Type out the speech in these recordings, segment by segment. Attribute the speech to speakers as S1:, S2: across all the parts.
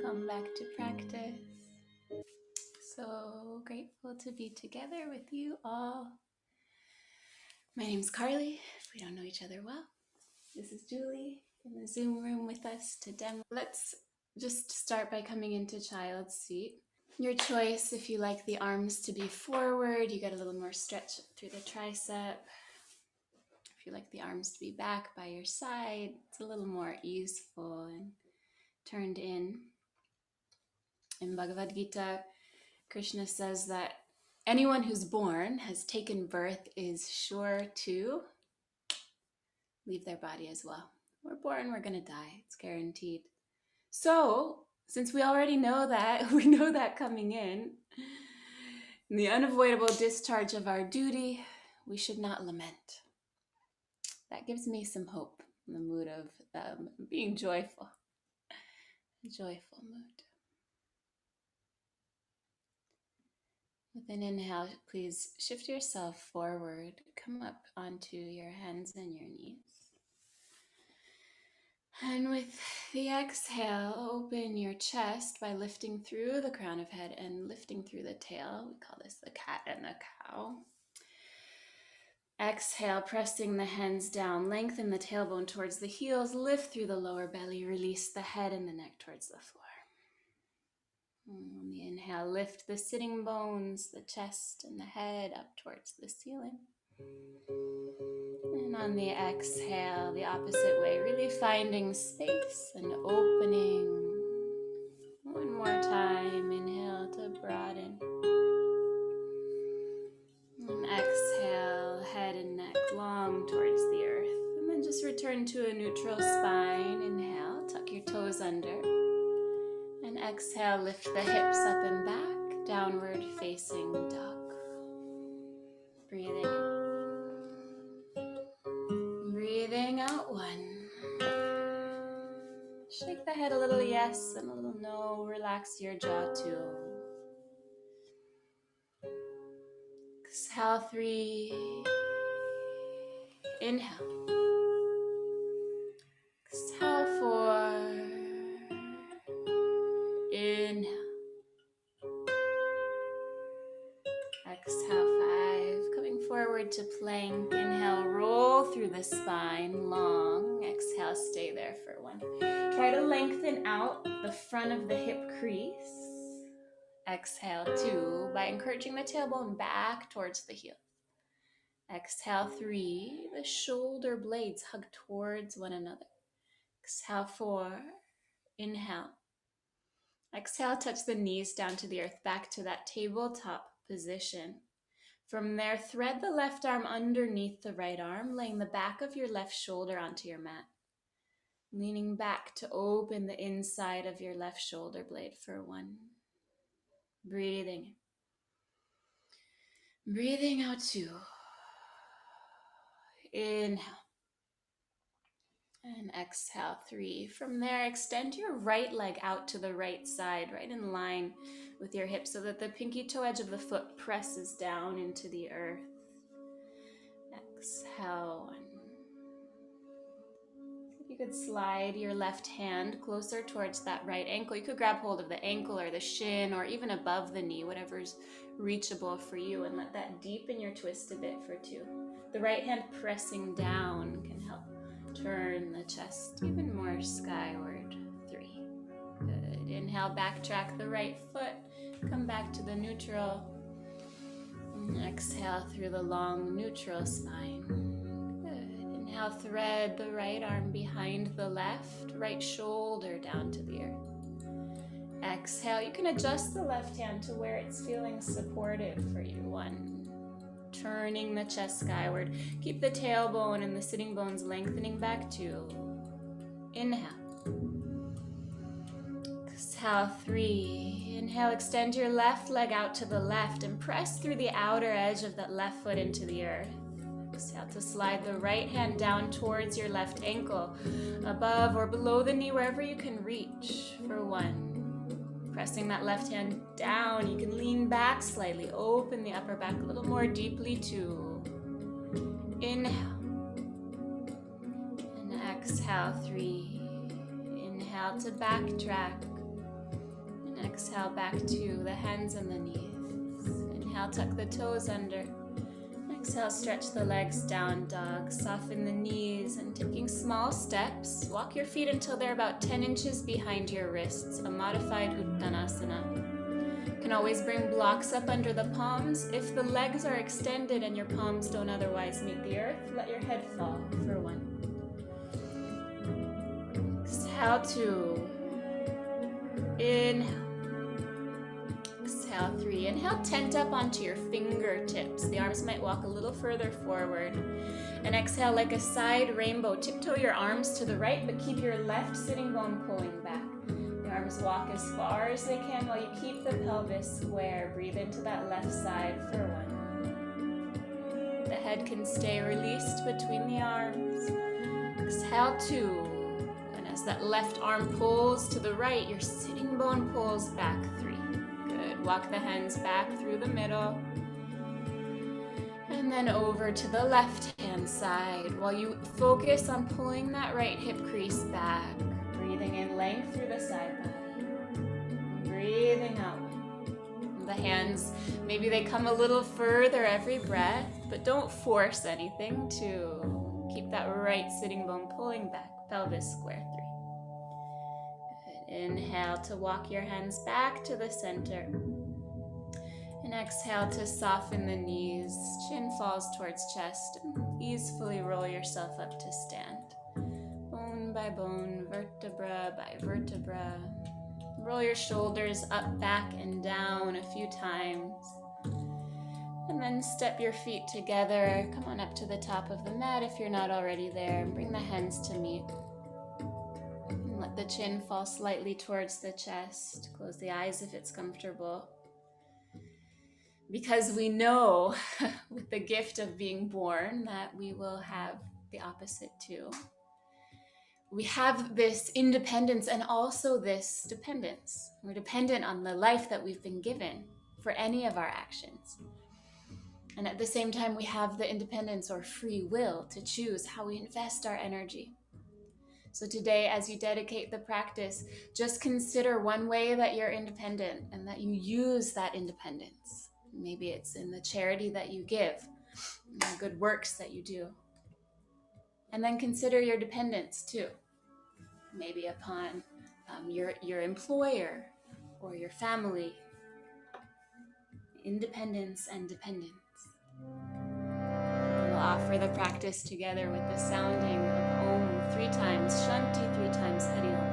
S1: Welcome back to practice. So grateful to be together with you all. My name's Carly, if we don't know each other well. This is Julie in the Zoom room with us to demo. Let's just start by coming into child's seat. Your choice, if you like the arms to be forward, you get a little more stretch through the tricep. If you like the arms to be back by your side, it's a little more easeful and turned in. In Bhagavad Gita, Krishna says that anyone who's born, has taken birth, is sure to leave their body as well. We're born, we're going to die. It's guaranteed. So, since we already know that, we know that coming in the unavoidable discharge of our duty, we should not lament. That gives me some hope in the mood of being joyful. A joyful mood. With an inhale, please shift yourself forward. Come up onto your hands and your knees. And with the exhale, open your chest by lifting through the crown of head and lifting through the tail. We call this the cat and the cow. Exhale, pressing the hands down, lengthen the tailbone towards the heels, lift through the lower belly, release the head and the neck towards the floor. On the inhale, lift the sitting bones, the chest and the head up towards the ceiling. And on the exhale, the opposite way, really finding space and opening. One more time, inhale to broaden. And exhale, head and neck long towards the earth. And then just return to a neutral spine. Inhale, tuck your toes under. And exhale, lift the hips up and back, downward facing dog. Breathing in. Breathing out, one. Shake the head a little yes and a little no. Relax your jaw, two. Exhale, three. Inhale. Exhale, four. Inhale. Exhale, five. Coming forward to plank. Inhale, roll through the spine, long. Exhale, stay there for one. Try to lengthen out the front of the hip crease. Exhale, two, by encouraging the tailbone back towards the heel. Exhale, three, the shoulder blades hug towards one another. Exhale, four. Inhale. Exhale, touch the knees down to the earth, back to that tabletop position. From there, thread the left arm underneath the right arm, laying the back of your left shoulder onto your mat. Leaning back to open the inside of your left shoulder blade for one. Breathing in. Breathing out, two. Inhale. And exhale, three. From there, extend your right leg out to the right side, right in line with your hips so that the pinky toe edge of the foot presses down into the earth. Exhale, one. You could slide your left hand closer towards that right ankle. You could grab hold of the ankle or the shin or even above the knee, whatever's reachable for you, and let that deepen your twist a bit for two. The right hand pressing down can help turn the chest even more skyward. Three. Good. Inhale, backtrack the right foot. Come back to the neutral. And exhale through the long neutral spine. Inhale, thread the right arm behind the left, right shoulder down to the earth. Exhale, you can adjust the left hand to where it's feeling supportive for you. One, turning the chest skyward. Keep the tailbone and the sitting bones lengthening back. Two. Inhale. Exhale, three. Inhale, extend your left leg out to the left and press through the outer edge of that left foot into the earth. Exhale to slide the right hand down towards your left ankle, above or below the knee, wherever you can reach for one. Pressing that left hand down, you can lean back slightly, open the upper back a little more deeply. Two. Inhale. And exhale, three. Inhale to backtrack. Exhale back to the hands and the knees. Inhale, tuck the toes under. Exhale, stretch the legs, down dog. Soften the knees and taking small steps. Walk your feet until they're about 10 inches behind your wrists, a modified Uttanasana. You can always bring blocks up under the palms. If the legs are extended and your palms don't otherwise meet the earth, let your head fall for 1. Exhale 2. Inhale. Exhale 3. Inhale, tent up onto your fingertips. The arms might walk a little further forward. And exhale like a side rainbow. Tiptoe your arms to the right, but keep your left sitting bone pulling back. The arms walk as far as they can while you keep the pelvis square. Breathe into that left side for 1. The head can stay released between the arms. Exhale 2. And as that left arm pulls to the right, your sitting bone pulls back 3. Walk the hands back through the middle. And then over to the left-hand side while you focus on pulling that right hip crease back. Breathing in length through the side body. Breathing out. The hands, maybe they come a little further every breath, but don't force anything to keep that right sitting bone pulling back. Pelvis square 3. Good. Inhale to walk your hands back to the center. And exhale to soften the knees, chin falls towards chest, and easily roll yourself up to stand. Bone by bone, vertebra by vertebra. Roll your shoulders up, back, and down a few times. And then step your feet together. Come on up to the top of the mat if you're not already there. And bring the hands to meet. And let the chin fall slightly towards the chest. Close the eyes if it's comfortable. Because we know with the gift of being born that we will have the opposite too. We have this independence and also this dependence. We're dependent on the life that we've been given for any of our actions. And at the same time, we have the independence or free will to choose how we invest our energy. So today, as you dedicate the practice, just consider one way that you're independent and that you use that independence. Maybe it's in the charity that you give, the good works that you do. And then consider your dependence too. Maybe upon your employer or your family. Independence and dependence. We'll offer the practice together with the sounding of Om 3 times, Shanti 3 times, Hari Om.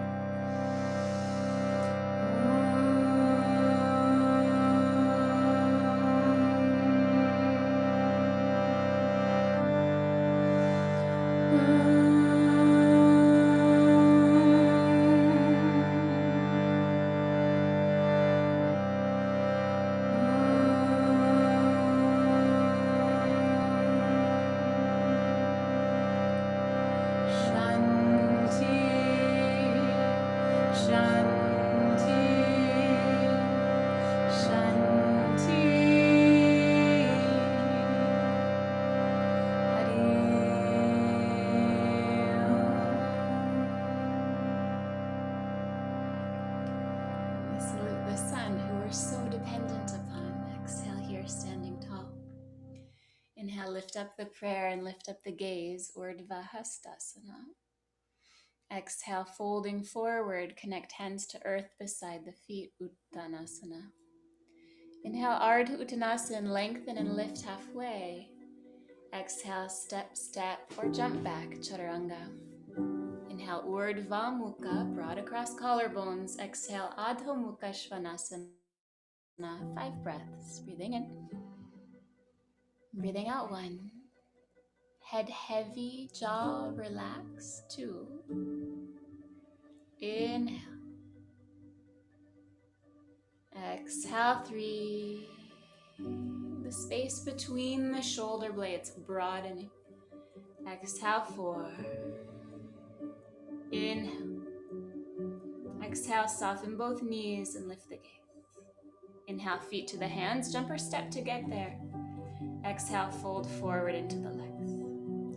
S1: Inhale, lift up the prayer and lift up the gaze, Urdhva Hastasana. Exhale, folding forward, connect hands to earth beside the feet, Uttanasana. Inhale, Ardha Uttanasana, lengthen and lift halfway. Exhale, step, step, or jump back, Chaturanga. Inhale, Urdhva Mukha, broad across collarbones. Exhale, Adho Mukha Svanasana. 5 breaths, breathing in. Breathing out 1. Head heavy, jaw relaxed. 2. Inhale. Exhale 3. The space between the shoulder blades broadening. Exhale 4. Inhale. Exhale, soften both knees and lift the gaze. Inhale, feet to the hands, jump or step to get there. Exhale, fold forward into the legs.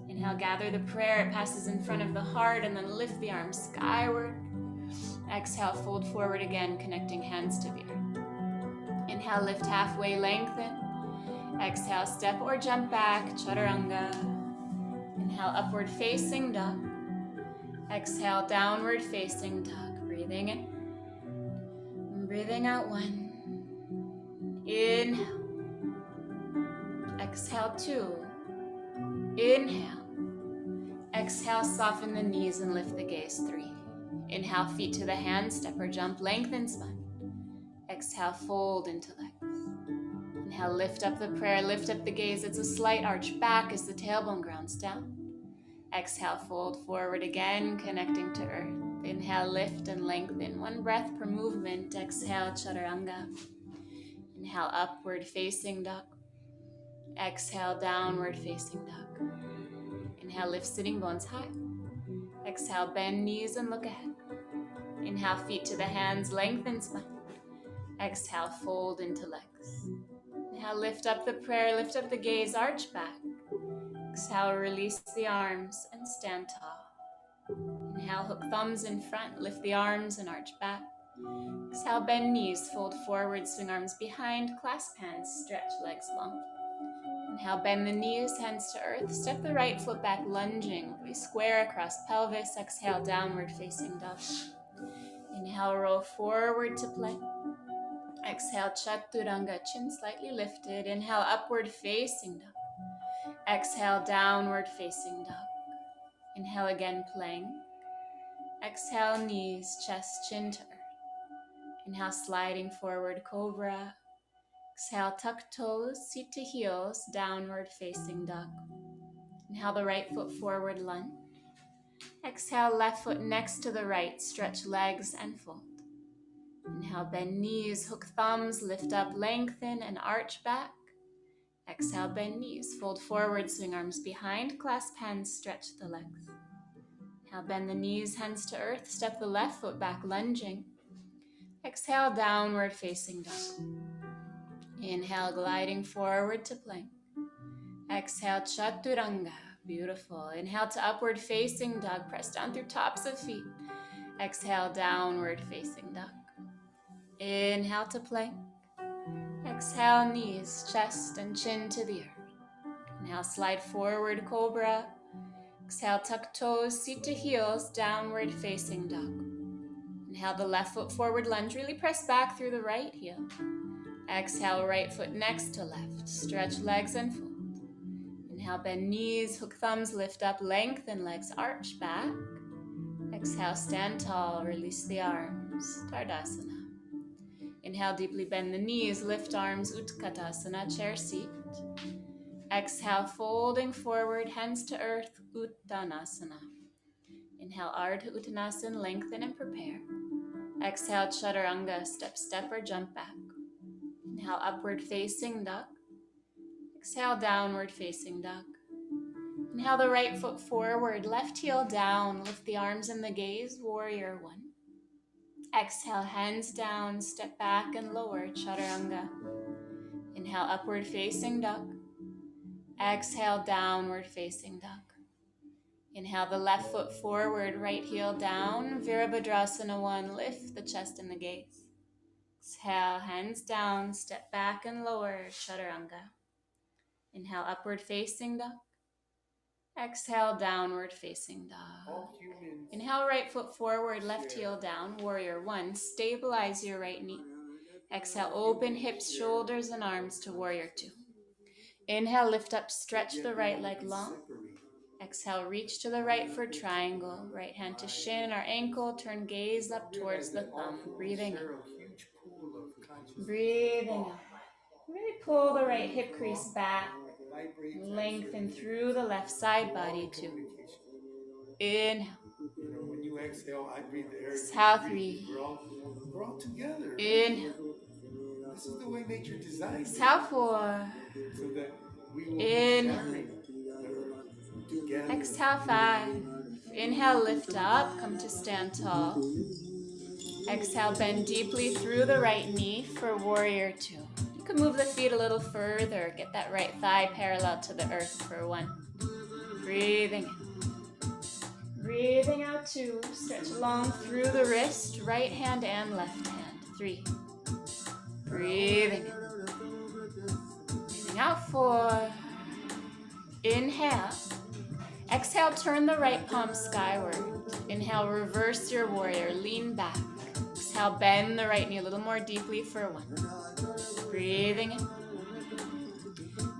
S1: Inhale, gather the prayer, it passes in front of the heart, and then lift the arms skyward. Exhale, fold forward again, connecting hands to the earth. Inhale, lift halfway, lengthen. Exhale, step or jump back, chaturanga. Inhale, upward facing dog. Exhale, downward facing dog. Breathing in. Breathing out 1. Inhale. Exhale 2. Inhale. Exhale, soften the knees and lift the gaze 3. Inhale, feet to the hands, step or jump, lengthen spine. Exhale, fold into legs. Inhale, lift up the prayer, lift up the gaze. It's a slight arch back as the tailbone grounds down. Exhale, fold forward again, connecting to earth. Inhale, lift and lengthen. 1 breath per movement. Exhale, chaturanga. Inhale, upward facing dog. Exhale, downward facing dog. Inhale, lift sitting bones high. Exhale, bend knees and look ahead. Inhale, feet to the hands, lengthen spine. Exhale, fold into legs. Inhale, lift up the prayer, lift up the gaze, arch back. Exhale, release the arms and stand tall. Inhale, hook thumbs in front, lift the arms and arch back. Exhale, bend knees, fold forward, swing arms behind, clasp hands, stretch legs long. Inhale, bend the knees, hands to earth, step the right foot back, lunging, really square across pelvis. Exhale, downward facing dog. Inhale, roll forward to plank. Exhale, chaturanga, chin slightly lifted. Inhale, upward facing dog. Exhale, downward facing dog. Inhale again, plank. Exhale, knees, chest, chin to earth. Inhale, sliding forward, cobra. Exhale, tuck toes, seat to heels, downward facing dog. Inhale the right foot forward, lunge. Exhale, left foot next to the right, stretch legs and fold. Inhale, bend knees, hook thumbs, lift up, lengthen and arch back. Exhale, bend knees, fold forward, swing arms behind, clasp hands, stretch the legs. Inhale, bend the knees, hands to earth, step the left foot back, lunging. Exhale, downward facing dog. Inhale, gliding forward to plank. Exhale, chaturanga. Beautiful. Inhale to upward facing dog. Press down through tops of feet. Exhale, downward facing dog. Inhale to plank. Exhale, knees, chest, and chin to the earth. Inhale, slide forward, cobra. Exhale, tuck toes, seat to heels, downward facing dog. Inhale the left foot forward, lunge. Really press back through the right heel. Exhale, right foot next to left. Stretch legs and fold. Inhale, bend knees, hook thumbs, lift up, lengthen legs, arch back. Exhale, stand tall, release the arms, Tardasana. Inhale, deeply bend the knees, lift arms, Utkatasana, chair seat. Exhale, folding forward, hands to earth, Uttanasana. Inhale, Ardha Uttanasana, lengthen and prepare. Exhale, Chaturanga, step, step or jump back. Inhale, upward facing dog. Exhale, downward facing dog. Inhale the right foot forward, left heel down, lift the arms and the gaze, warrior 1. Exhale, hands down, step back and lower, chaturanga. Inhale, upward facing dog. Exhale, downward facing dog. Inhale the left foot forward, right heel down, Virabhadrasana 1, lift the chest and the gaze. Exhale, hands down, step back and lower, chaturanga. Inhale, upward facing dog. Exhale, downward facing dog. Inhale, right foot forward, left heel down, warrior 1. Stabilize your right knee. Exhale, open hips, shoulders, and arms to warrior 2. Inhale, lift up, stretch the right leg long. Exhale, reach to the right for triangle. Right hand to shin or ankle, turn gaze up towards the thumb. Breathing in. Breathing out. Really pull the right hip crease back. Lengthen through the left side body 2. Inhale.
S2: When you exhale, I breathe the air.
S1: Exhale 3.
S2: We're all together.
S1: Inhale.
S2: This is the way nature designed it.
S1: Exhale 4.
S2: So that we will
S1: Inhale.
S2: be sharing the earth together.
S1: Exhale 5. Inhale, lift up, come to stand tall. Exhale, bend deeply through the right knee for warrior 2. You can move the feet a little further. Get that right thigh parallel to the earth for 1. Breathing in. Breathing out 2. Stretch long through the wrist, right hand and left hand. 3. Breathing in. Breathing out 4. Inhale. Exhale, turn the right palm skyward. Inhale, reverse your warrior, lean back. Exhale, bend the right knee a little more deeply for 1. Breathing in.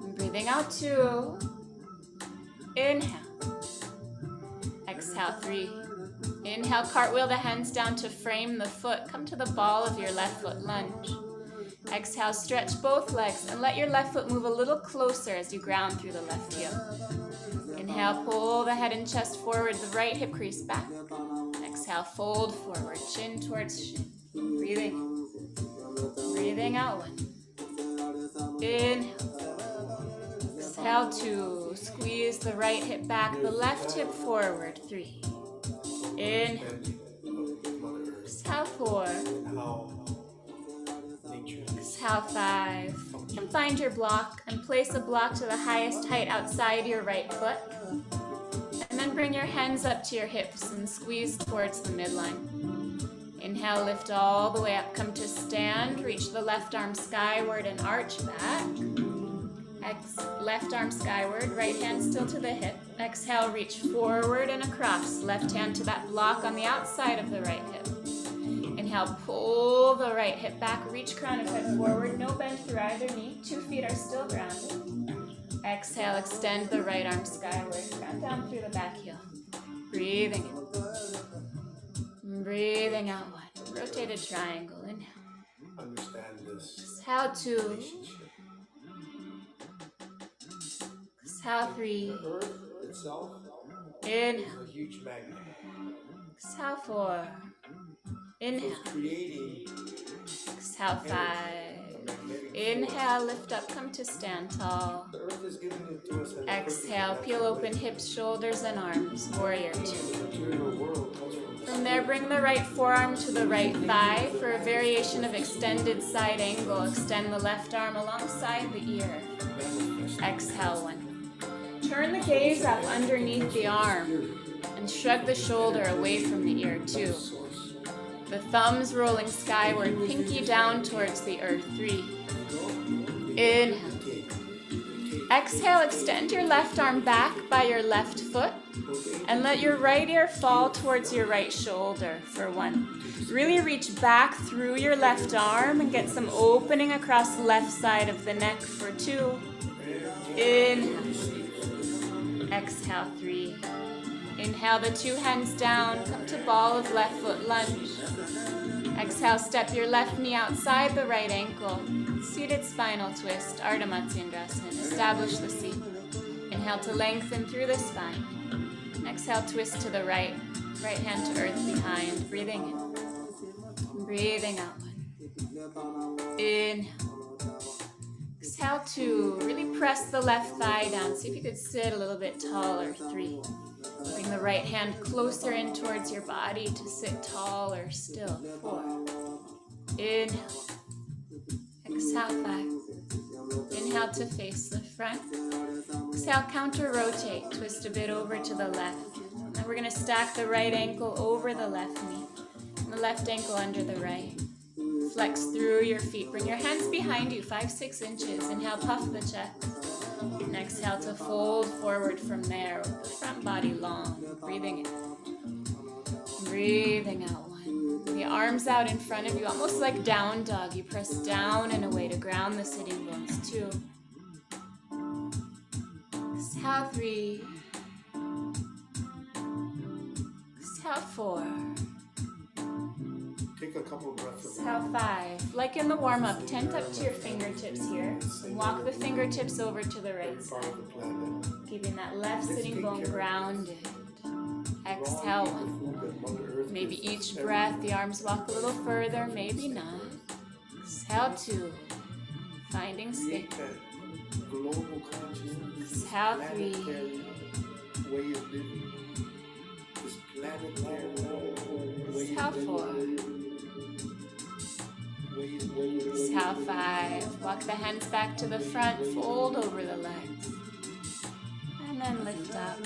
S1: And breathing out 2. Inhale. Exhale, 3. Inhale, cartwheel the hands down to frame the foot. Come to the ball of your left foot, lunge. Exhale, stretch both legs and let your left foot move a little closer as you ground through the left heel. Inhale, pull the head and chest forward, the right hip crease back. Exhale, fold forward, chin towards shin. Breathing in. Breathing out 1. Inhale. Exhale 2. Squeeze the right hip back, the left hip forward. 3. Inhale. Exhale 4. Exhale 5. And find your block and place a block to the highest height outside your right foot. And then bring your hands up to your hips and squeeze towards the midline. Inhale, lift all the way up. Come to stand. Reach the left arm skyward and arch back. Left arm skyward, right hand still to the hip. Exhale, reach forward and across. Left hand to that block on the outside of the right hip. Inhale, pull the right hip back, reach crown of head forward, no bend through either knee. 2 feet are still grounded. Exhale, extend the right arm skyward, ground down through the back heel. Breathing in. Breathing out 1. Rotated triangle, inhale.
S2: Understand this.
S1: Exhale 2. Exhale 3.
S2: The earth itself
S1: Inhale.
S2: is a huge magnet.
S1: Exhale 4. Inhale.
S2: It's creating.
S1: Exhale 5. Inhale, lift up, come to stand tall.
S2: The earth is giving it to us.
S1: Exhale, peel open hips, shoulders, and arms. Warrior 2. From there, bring the right forearm to the right thigh for a variation of extended side angle. Extend the left arm alongside the ear. Exhale 1. Turn the gaze up underneath the arm and shrug the shoulder away from the ear 2. The thumbs rolling skyward, pinky down towards the earth. 3. Inhale. Exhale, extend your left arm back by your left foot and let your right ear fall towards your right shoulder for 1. Really reach back through your left arm and get some opening across the left side of the neck for 2. Inhale. Exhale 3. Inhale the 2 hands down, come to ball of left foot lunge. Exhale, step your left knee outside the right ankle. Seated spinal twist, Ardha Matsyendrasana. Establish the seat. Inhale to lengthen through the spine. Exhale, twist to the right. Right hand to earth behind. Breathing in. Breathing out 1. Inhale. Exhale 2. Really press the left thigh down. See if you could sit a little bit taller. 3. Bring the right hand closer in towards your body to sit taller still. 4. Inhale. Exhale 5. Inhale to face the front. Exhale, counter rotate. Twist a bit over to the left. And we're going to stack the right ankle over the left knee. And the left ankle under the right. Flex through your feet. Bring your hands behind you, 5-6 inches. Inhale, puff the chest. And exhale to fold forward from there with the front body long. Breathing in. Breathing out 1. The arms out in front of you, almost like down dog. You press down and away to ground the sitting bones. 2. Exhale 3. Exhale 4.
S2: Take a couple of breaths.
S1: Exhale 5. Like in the warm-up, tent up to your fingertips here. And walk the fingertips over to the right side. Keeping that left sitting bone grounded. Exhale 1. Maybe each breath, the arms walk a little further, maybe not. Exhale 2. Finding space. Exhale 3.
S2: Way of living. This planetary
S1: Exhale 4. Exhale 5. Walk the hands back to the front, fold over the legs. And then lift up.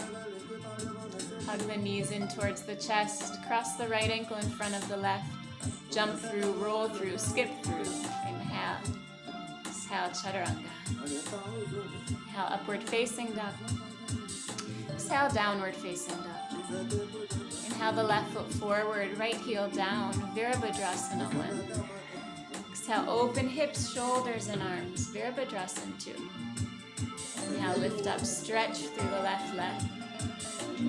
S1: Hug the knees in towards the chest. Cross the right ankle in front of the left. Jump through, roll through, skip through. Inhale. Exhale, chaturanga. Inhale, upward facing dog. Exhale, downward facing dog. Inhale the left foot forward, right heel down, Virabhadrasana 1. Exhale, open hips, shoulders, and arms, Virabhadrasana 2. Inhale, lift up, stretch through the left leg.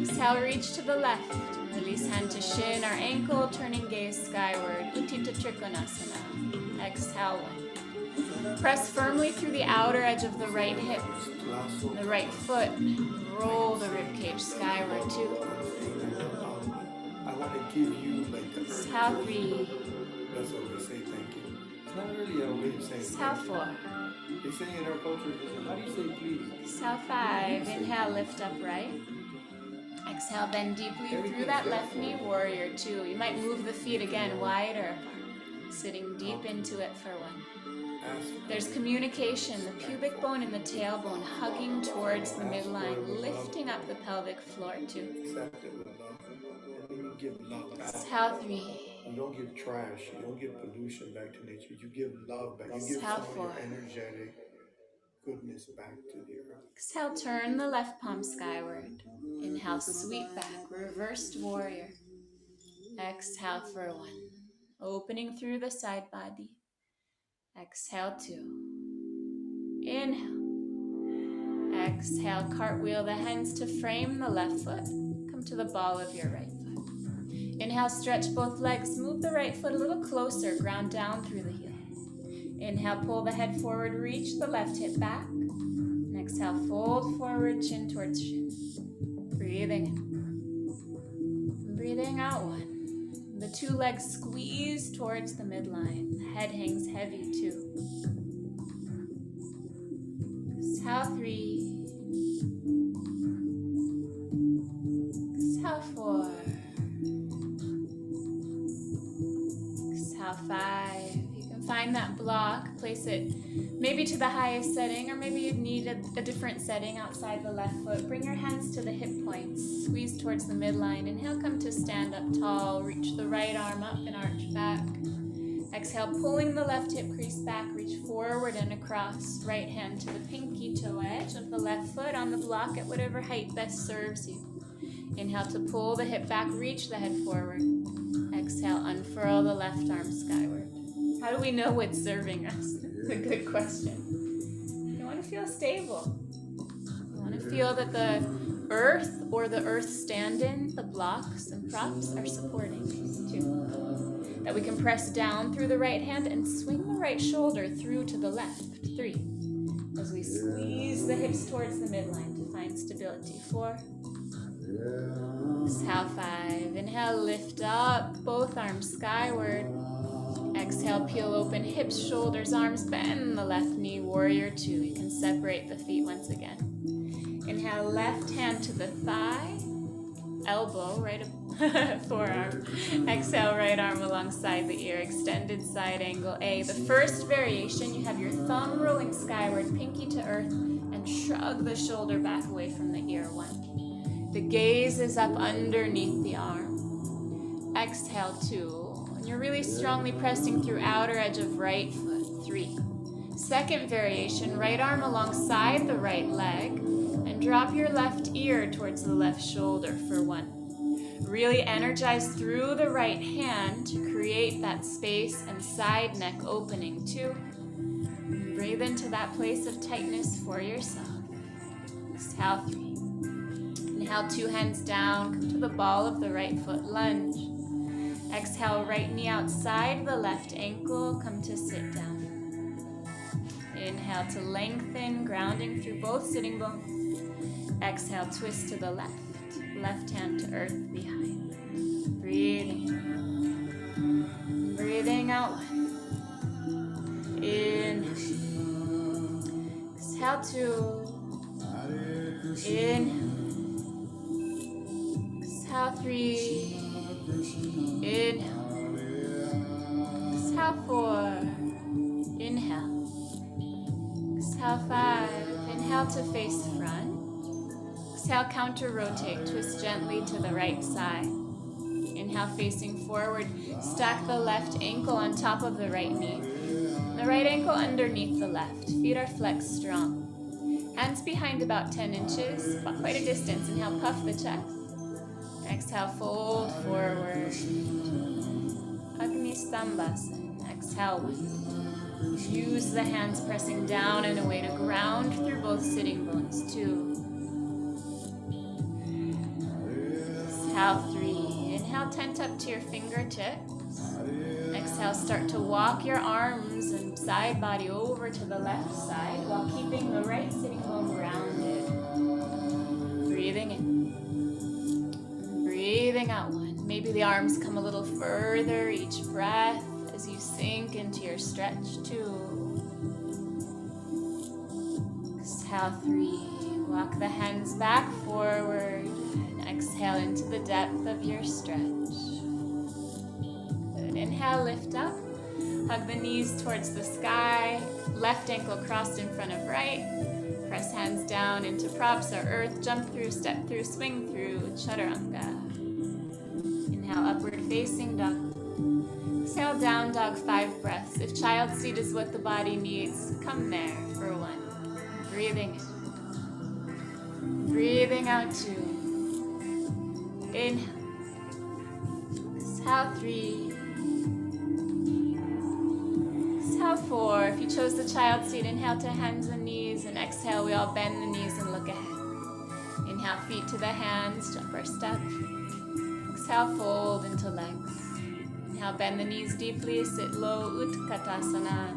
S1: Exhale, reach to the left. Release hand to shin or ankle, turning gaze skyward, Utthita Trikonasana. Exhale, 1. Press firmly through the outer edge of the right hip. The right foot, roll the ribcage skyward, 2.
S2: I want to give you like the earth.
S1: Exhale, 3.
S2: That's what we say thank you. It's not really a way of saying
S1: Exhale,
S2: thank you.
S1: 4.
S2: They say in our culture, how do you say please?
S1: Exhale, 5. Inhale, lift upright. Exhale, bend deeply through that left knee, warrior 2. You might move the feet again wider apart, sitting deep into it for 1. There's communication, the pubic bone and the tailbone hugging towards the midline, lifting up the pelvic floor 2.
S2: Accept it with love. And then you give love back.
S1: Exhale, 3.
S2: You don't give trash. You don't give pollution back to nature. You give love back. You give
S1: Exhale,
S2: some of
S1: 4.
S2: your energetic goodness back to the earth.
S1: Exhale, turn the left palm skyward. Inhale, sweep back, reversed warrior. Exhale for 1. Opening through the side body. Exhale, 2. Inhale. Exhale, cartwheel the hands to frame the left foot. Come to the ball of your right foot. Inhale, stretch both legs. Move the right foot a little closer. Ground down through the heel. Inhale, pull the head forward. Reach the left hip back. And exhale, fold forward, chin towards shin. Breathing in. Breathing out, 1. The 2 legs squeeze towards the midline. The head hangs heavy, 2. Exhale, 3. Exhale, 4. Exhale, 5. You can find that block, place it maybe to the highest setting, or maybe you need a different setting outside the left foot. Bring your hands to the hip points, squeeze towards the midline. Inhale, come to stand up tall, reach the right arm up and arch back. Exhale, pulling the left hip crease back, reach forward and across. Right hand to the pinky toe edge of the left foot on the block at whatever height best serves you. Inhale to pull the hip back, reach the head forward. Exhale, unfurl the left arm skyward. How do we know what's serving us? It's a good question. You want to feel stable. You want to feel that the earth or the earth stand-in, the blocks and props are supporting too. That we can press down through the right hand and swing the right shoulder through to the left. 3. As we squeeze the hips towards the midline to find stability. 4. Exhale, 5. Inhale, lift up, both arms skyward. Exhale, peel open hips, shoulders, arms, bend the left knee, warrior 2. You can separate the feet once again. Inhale, left hand to the thigh, elbow, right forearm. Exhale, right arm alongside the ear, extended side angle A. The first variation, you have your thumb rolling skyward, pinky to earth, and shrug the shoulder back away from the ear. 1. The gaze is up underneath the arm. Exhale, 2. And you're really strongly pressing through outer edge of right foot. 3. Second variation, right arm alongside the right leg, and drop your left ear towards the left shoulder for 1. Really energize through the right hand to create that space and side neck opening. 2. And breathe into that place of tightness for yourself. Exhale, 3. Inhale, 2 hands down, come to the ball of the right foot, lunge. Exhale, right knee outside the left ankle, come to sit down. Inhale to lengthen, grounding through both sitting bones. Exhale, twist to the left. Left hand to earth behind. Breathing in. Breathing out. Inhale. Exhale, 2. Inhale. Exhale, 3. Inhale. Exhale, 4. Inhale. Exhale, 5. Inhale to face front. Exhale, counter rotate, twist gently to the right side. Inhale, facing forward, stack the left ankle on top of the right knee. The right ankle underneath the left. Feet are flexed strong. Hands behind about 10 inches, quite a distance. Inhale, puff the chest. Exhale, fold forward. Agni Stambhasana. Exhale, one. Use the hands pressing down and away to ground through both sitting bones. 2. Exhale, 3. Inhale, tent up to your fingertips. Exhale, start to walk your arms and side body over to the left side while keeping the right sitting bone grounded. Breathing in. Breathing out, 1. Maybe the arms come a little further each breath as you sink into your stretch. 2. Exhale, 3. Walk the hands back forward and exhale into the depth of your stretch. Good. Inhale, lift up. Hug the knees towards the sky. Left ankle crossed in front of right. Press hands down into props or earth. Jump through, step through, swing through. Chaturanga. Inhale, upward facing dog. Exhale, down dog, 5 breaths. If child seat is what the body needs, come there for 1. Breathing in. Breathing out, 2. Inhale. Exhale, 3. Exhale, 4. If you chose the child seat, inhale to hands and knees, and exhale, we all bend the knees and look ahead. Inhale, feet to the hands, jump or step. Exhale, fold into legs. Inhale, bend the knees deeply, sit low, Utkatasana.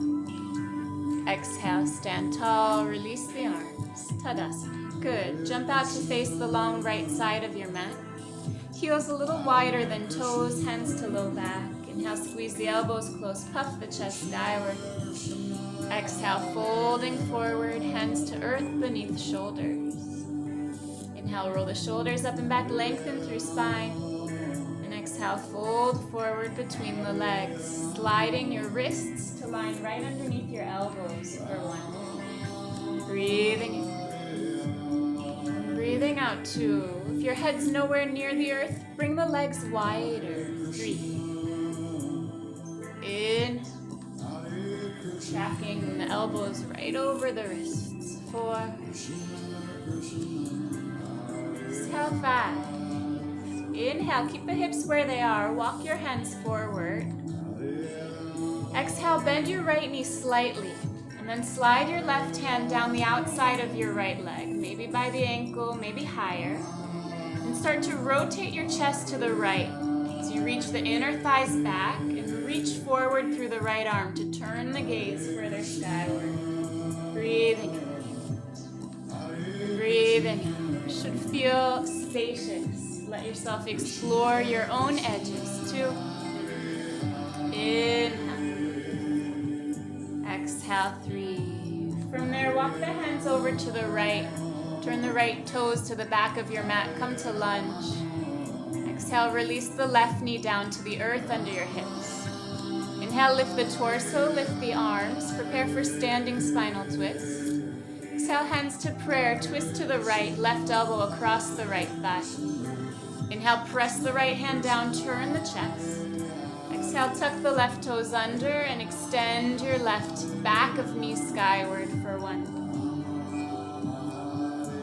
S1: Exhale, stand tall, release the arms, Tadasana. Good. Jump out to face the long right side of your mat. Heels a little wider than toes, hands to low back. Inhale, squeeze the elbows close, puff the chest skyward. Exhale, folding forward, hands to earth beneath shoulders. Inhale, roll the shoulders up and back, lengthen through spine. And exhale, fold forward between the legs, sliding your wrists to line right underneath your elbows for 1. Breathing in. Breathing out, 2. If your head's nowhere near the earth, bring the legs wider. 3. Inhale. Tracking the elbows right over the wrists. 4. Exhale, 5. Inhale, keep the hips where they are. Walk your hands forward. Exhale, bend your right knee slightly. And then slide your left hand down the outside of your right leg, maybe by the ankle, maybe higher. And start to rotate your chest to the right. As you reach the inner thighs back and reach forward through the right arm to turn the gaze further skyward. Breathing in. Breathing out. You should feel spacious. Let yourself explore your own edges. 2. Inhale. Exhale, 3. From there, walk the hands over to the right. Turn the right toes to the back of your mat. Come to lunge. Exhale, release the left knee down to the earth under your hips. Inhale, lift the torso, lift the arms. Prepare for standing spinal twist. Exhale, hands to prayer. Twist to the right, left elbow across the right thigh. Inhale, press the right hand down, turn the chest. Exhale, tuck the left toes under and extend your left back of knee skyward for 1.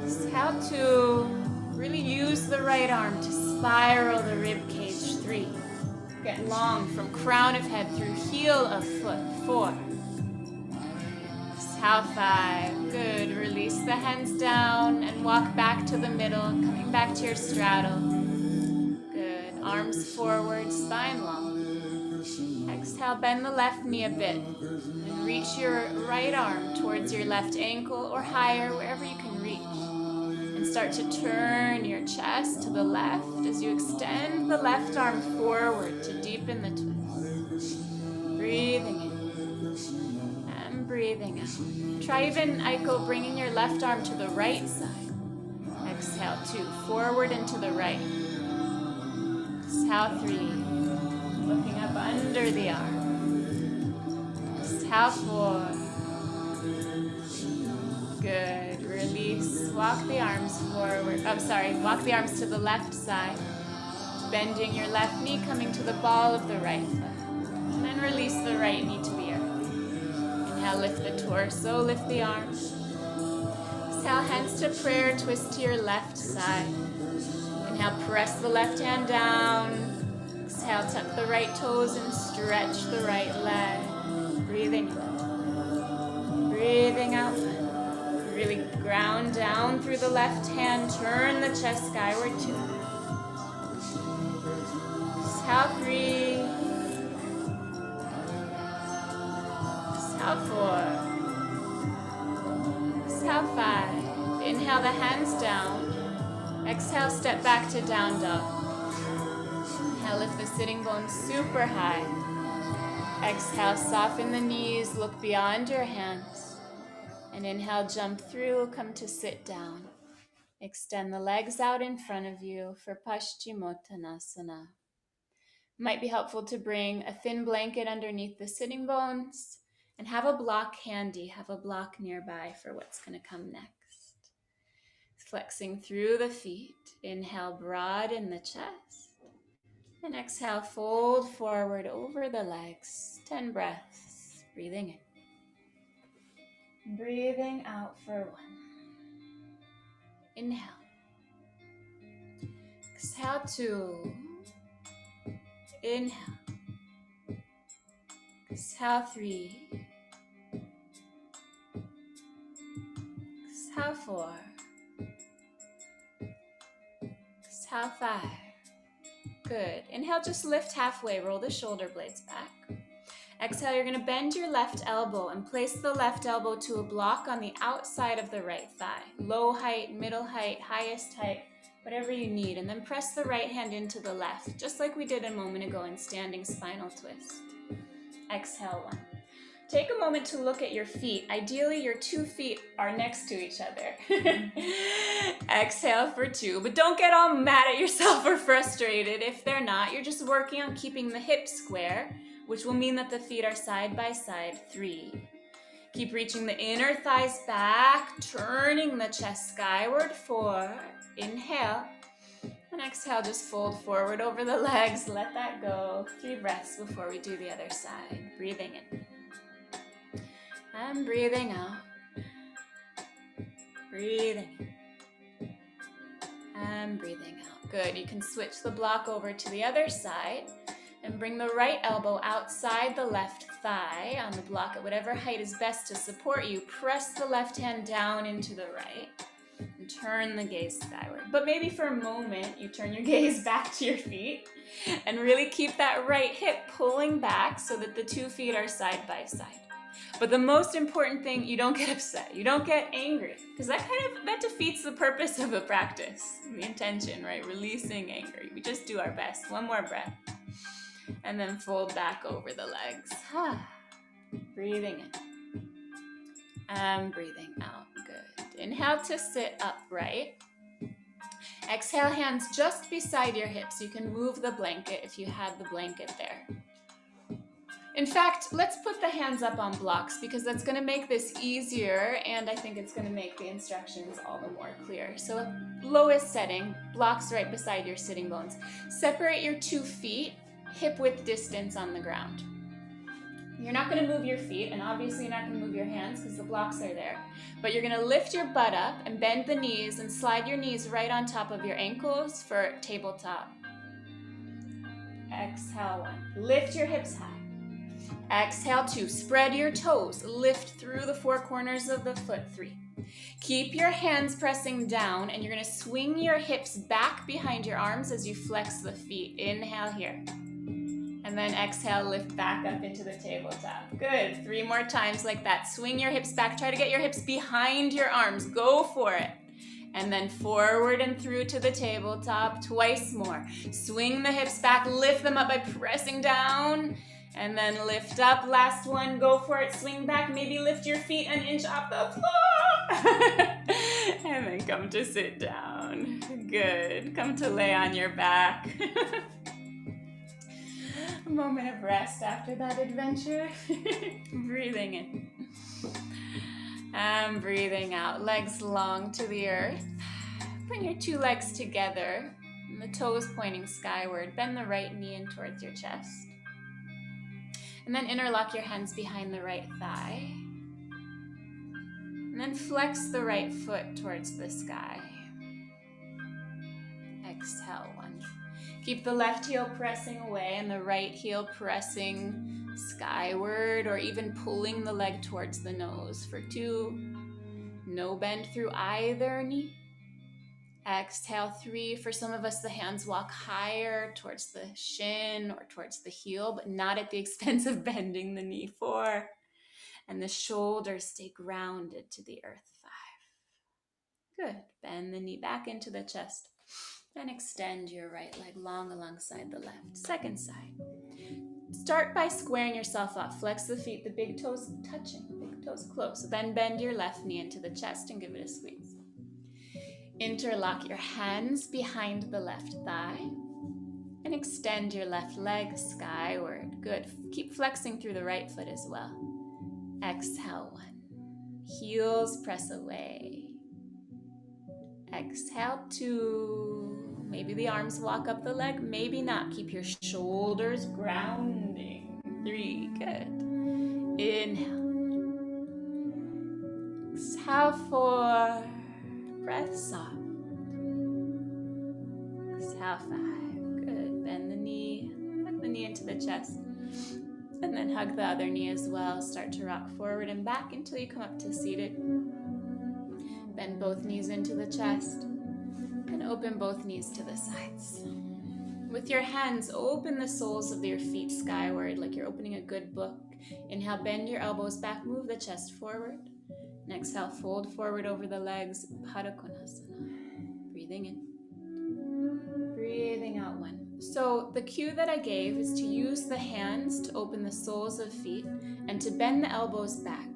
S1: Exhale, 2. Really use the right arm to spiral the rib cage. 3. Get long from crown of head through heel of foot. 4. Exhale, 5. Good. Release the hands down and walk back to the middle, coming back to your straddle. Good. Arms forward, spine long. Exhale, bend the left knee a bit and reach your right arm towards your left ankle or higher, wherever you can reach. And start to turn your chest to the left as you extend the left arm forward to deepen the twist. Breathing in and breathing out. Try even Aiko, bringing your left arm to the right side. Exhale, 2. Forward and to the right. Exhale, 3. Looking up under the arm. Exhale, 4. Good. Release walk the arms forward. I'm sorry, walk the arms to the left side. Bending your left knee, coming to the ball of the right foot. And then release the right knee to the earth. Inhale, lift the torso, lift the arms. Exhale, hands to prayer, twist to your left side. Inhale, press the left hand down. Exhale, tuck the right toes and stretch the right leg. Breathing in. Breathing out. Really ground down through the left hand. Turn the chest skyward 2. Exhale 3. Exhale 4. Exhale 5. Inhale the hands down. Exhale, step back to down dog. Inhale, lift the sitting bones super high. Exhale, soften the knees, look beyond your hands. And inhale, jump through, come to sit down. Extend the legs out in front of you for Paschimottanasana. Might be helpful to bring a thin blanket underneath the sitting bones and have a block handy, have a block nearby for what's going to come next. Flexing through the feet. Inhale, broaden the chest. And exhale, fold forward over the legs. 10 breaths. Breathing in. Breathing out for 1. Inhale. Exhale 2. Inhale. Exhale 3. Exhale 4. Exhale 5. Good. Inhale, just lift halfway. Roll the shoulder blades back. Exhale, you're going to bend your left elbow and place the left elbow to a block on the outside of the right thigh. Low height, middle height, highest height, whatever you need. And then press the right hand into the left, just like we did a moment ago in standing spinal twist. Exhale 1. Take a moment to look at your feet. Ideally, your 2 feet are next to each other. Exhale for 2, but don't get all mad at yourself or frustrated if they're not. You're just working on keeping the hips square, which will mean that the feet are side by side. 3. Keep reaching the inner thighs back, turning the chest skyward. 4. Inhale. And exhale, just fold forward over the legs. Let that go. 3 breaths before we do the other side. Breathing in. And breathing out. Breathing in. And breathing out. Good. You can switch the block over to the other side and bring the right elbow outside the left thigh on the block at whatever height is best to support you. Press the left hand down into the right and turn the gaze skyward. But maybe for a moment, you turn your gaze back to your feet and really keep that right hip pulling back so that the 2 feet are side by side. But the most important thing, you don't get upset. You don't get angry, because that defeats the purpose of a practice, the intention, right? Releasing anger. We just do our best. 1 more breath. And then fold back over the legs. Breathing in. And breathing out. Good. Inhale to sit upright. Exhale, hands just beside your hips. You can move the blanket if you had the blanket there. In fact, let's put the hands up on blocks because that's going to make this easier, and I think it's going to make the instructions all the more clear. So lowest setting, blocks right beside your sitting bones. Separate your 2 feet, hip width distance on the ground. You're not going to move your feet, and obviously you're not going to move your hands because the blocks are there. But you're going to lift your butt up and bend the knees and slide your knees right on top of your ankles for tabletop. Exhale 1. Lift your hips high. Exhale 2. Spread your toes. Lift through the 4 corners of the foot. 3. Keep your hands pressing down, and you're going to swing your hips back behind your arms as you flex the feet. Inhale here. And then exhale, lift back up into the tabletop. Good. 3 more times like that. Swing your hips back. Try to get your hips behind your arms. Go for it. And then forward and through to the tabletop. Twice more. Swing the hips back. Lift them up by pressing down. And then lift up. Last one. Go for it. Swing back. Maybe lift your feet an inch off the floor. And then come to sit down. Good. Come to lay on your back. A moment of rest after that adventure. Breathing in. And breathing out, legs long to the earth. Bring your two legs together, and the toes pointing skyward. Bend the right knee in towards your chest. And then interlock your hands behind the right thigh. And then flex the right foot towards the sky. Exhale, 1. Keep the left heel pressing away and the right heel pressing skyward, or even pulling the leg towards the nose for 2. No bend through either knee. Exhale, 3. For some of us, the hands walk higher towards the shin or towards the heel, but not at the expense of bending the knee. 4. And the shoulders stay grounded to the earth. 5. Good. Bend the knee back into the chest. And extend your right leg long alongside the left. Second side. Start by squaring yourself up. Flex the feet, the big toes touching, big toes close. Then bend your left knee into the chest and give it a squeeze. Interlock your hands behind the left thigh and extend your left leg skyward. Good. Keep flexing through the right foot as well. Exhale, 1. Heels press away. Exhale, 2. Maybe the arms walk up the leg, maybe not. Keep your shoulders grounding. 3. Good. Inhale. Exhale, 4. Breath soft. Exhale, 5. Good. Bend the knee. Hug the knee into the chest. And then hug the other knee as well. Start to rock forward and back until you come up to seated. Bend both knees into the chest. And open both knees to the sides. With your hands, open the soles of your feet skyward like you're opening a good book. Inhale, bend your elbows back, move the chest forward. And exhale, fold forward over the legs, Pada Konasana. Breathing in. Breathing out, 1. So the cue that I gave is to use the hands to open the soles of feet and to bend the elbows back.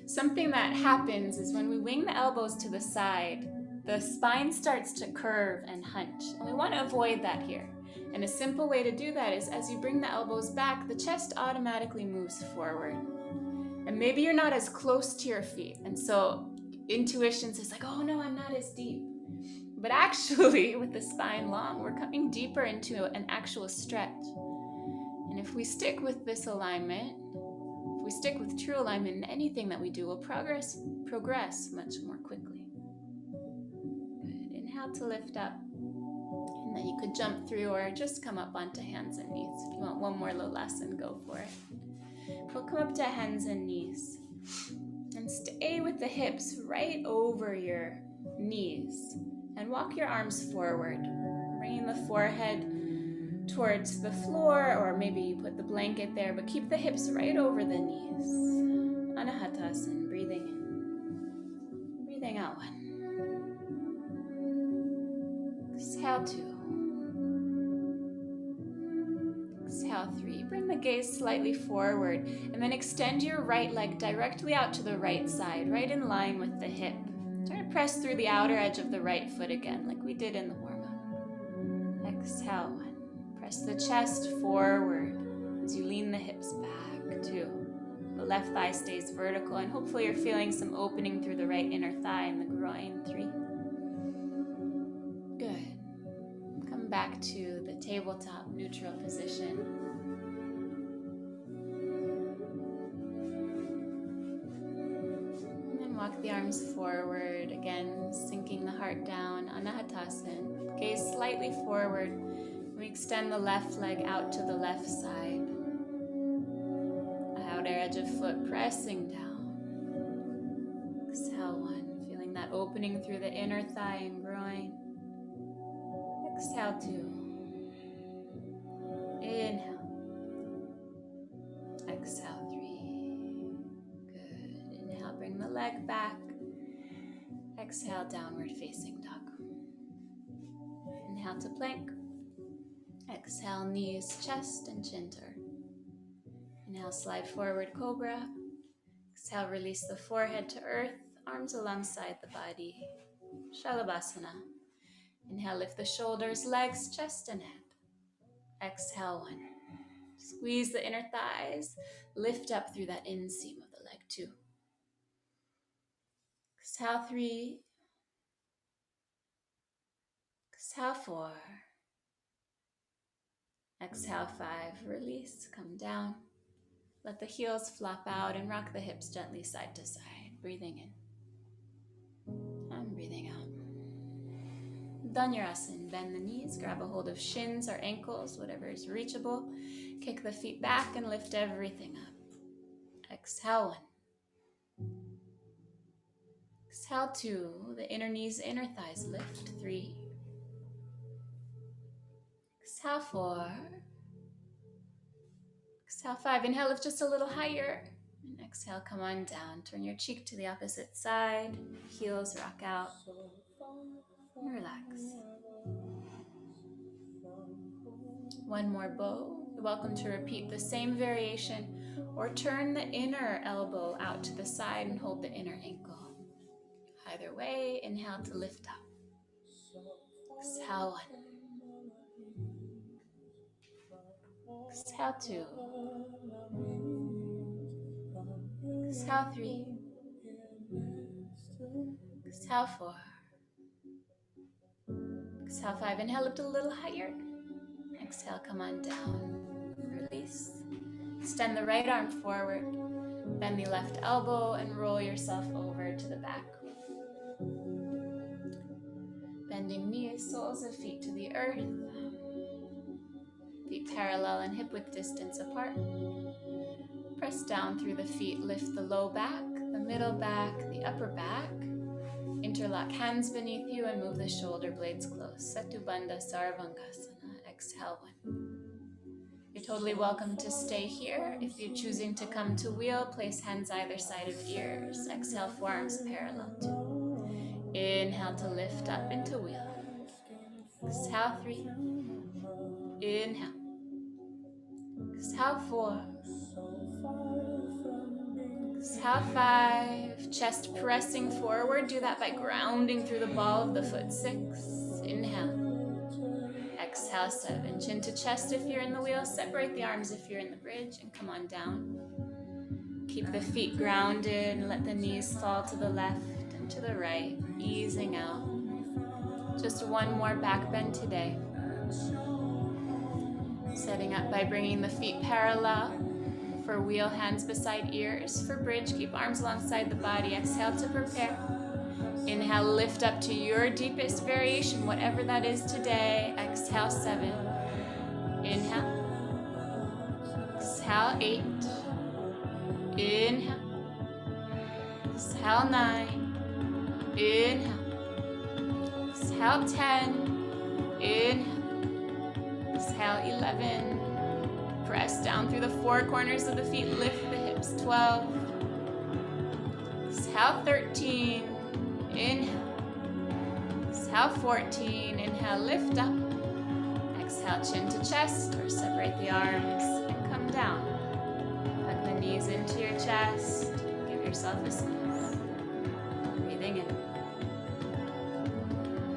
S1: Something that happens is when we wing the elbows to the side, the spine starts to curve and hunch. And we want to avoid that here. And a simple way to do that is as you bring the elbows back, the chest automatically moves forward. And maybe you're not as close to your feet. And so intuition says like, oh no, I'm not as deep. But actually, with the spine long, we're coming deeper into an actual stretch. And if we stick with this alignment, if we stick with true alignment in anything that we do, we'll progress much more quickly. Good. Inhale to lift up. And then you could jump through or just come up onto hands and knees. If you want one more little lesson, go for it. We'll come up to hands and knees. And stay with the hips right over your knees. And walk your arms forward, bringing the forehead towards the floor, or maybe you put the blanket there, but keep the hips right over the knees. Anahatasana, breathing in. Breathing out, 1. Exhale, 2. Exhale, 3. Bring the gaze slightly forward, and then extend your right leg directly out to the right side, right in line with the hip. Try to press through the outer edge of the right foot again, like we did in the warm-up. Exhale, 1. Press the chest forward as you lean the hips back. 2. The left thigh stays vertical, and hopefully you're feeling some opening through the right inner thigh and the groin. 3. Good. Come back to the tabletop neutral position. And then walk the arms forward, again sinking the heart down. Anahatasana. Gaze slightly forward. We extend the left leg out to the left side. Outer edge of foot pressing down. Exhale, 1. Feeling that opening through the inner thigh and groin. Exhale, 2. Inhale. Exhale, 3. Good. Inhale, bring the leg back. Exhale, downward facing dog. Inhale to plank. Exhale, knees, chest, and chin turn. Inhale, slide forward, cobra. Exhale, release the forehead to earth, arms alongside the body. Shalabhasana. Inhale, lift the shoulders, legs, chest, and head. Exhale, 1. Squeeze the inner thighs. Lift up through that inseam of the leg, 2. Exhale 3. Exhale 4. Exhale 5. Release, come down. Let the heels flop out and rock the hips gently side to side. Breathing in and breathing out. Dhanurasana. Bend the knees, grab a hold of shins or ankles, whatever is reachable. Kick the feet back and lift everything up. Exhale 1. Exhale 2. The inner knees, inner thighs lift. 3. Exhale 4. Exhale 5. Inhale, lift just a little higher. And exhale, come on down. Turn your cheek to the opposite side. Heels rock out. Relax. One more bow. You're welcome to repeat the same variation or turn the inner elbow out to the side and hold the inner ankle. Either way, inhale to lift up. Exhale 1. Exhale 2. Exhale 3. Exhale 4. Exhale 5. Inhale, lift a little higher. Exhale, come on down. Release. Extend the right arm forward. Bend the left elbow and roll yourself over to the back. Bending knees, soles of feet to the earth. Feet parallel and hip width distance apart. Press down through the feet. Lift the low back, the middle back, the upper back. Interlock hands beneath you and move the shoulder blades close. Setu Bandha Sarvangasana. Exhale 1. You're totally welcome to stay here. If you're choosing to come to wheel, place hands either side of ears. Exhale, forearms parallel 2. Inhale to lift up into wheel. Exhale 3. Inhale. Exhale 4. Exhale 5. Chest pressing forward. Do that by grounding through the ball of the foot. 6. Inhale. Exhale 7. Chin to chest if you're in the wheel. Separate the arms if you're in the bridge and come on down. Keep the feet grounded and let the knees fall to the left and to the right, easing out. Just one more back bend today. Setting up by bringing the feet parallel. For wheel, hands beside ears. For bridge, keep arms alongside the body. Exhale to prepare. Inhale, lift up to your deepest variation, whatever that is today. Exhale 7. Inhale. Exhale 8. Inhale. Exhale 9. Inhale. Exhale 10. Inhale. Exhale 11. Press down through the four corners of the feet. Lift the hips. 12. Exhale 13. Inhale. Exhale 14. Inhale, lift up. Exhale, chin to chest or separate the arms and come down. Hug the knees into your chest. Give yourself a squeeze. Breathing in.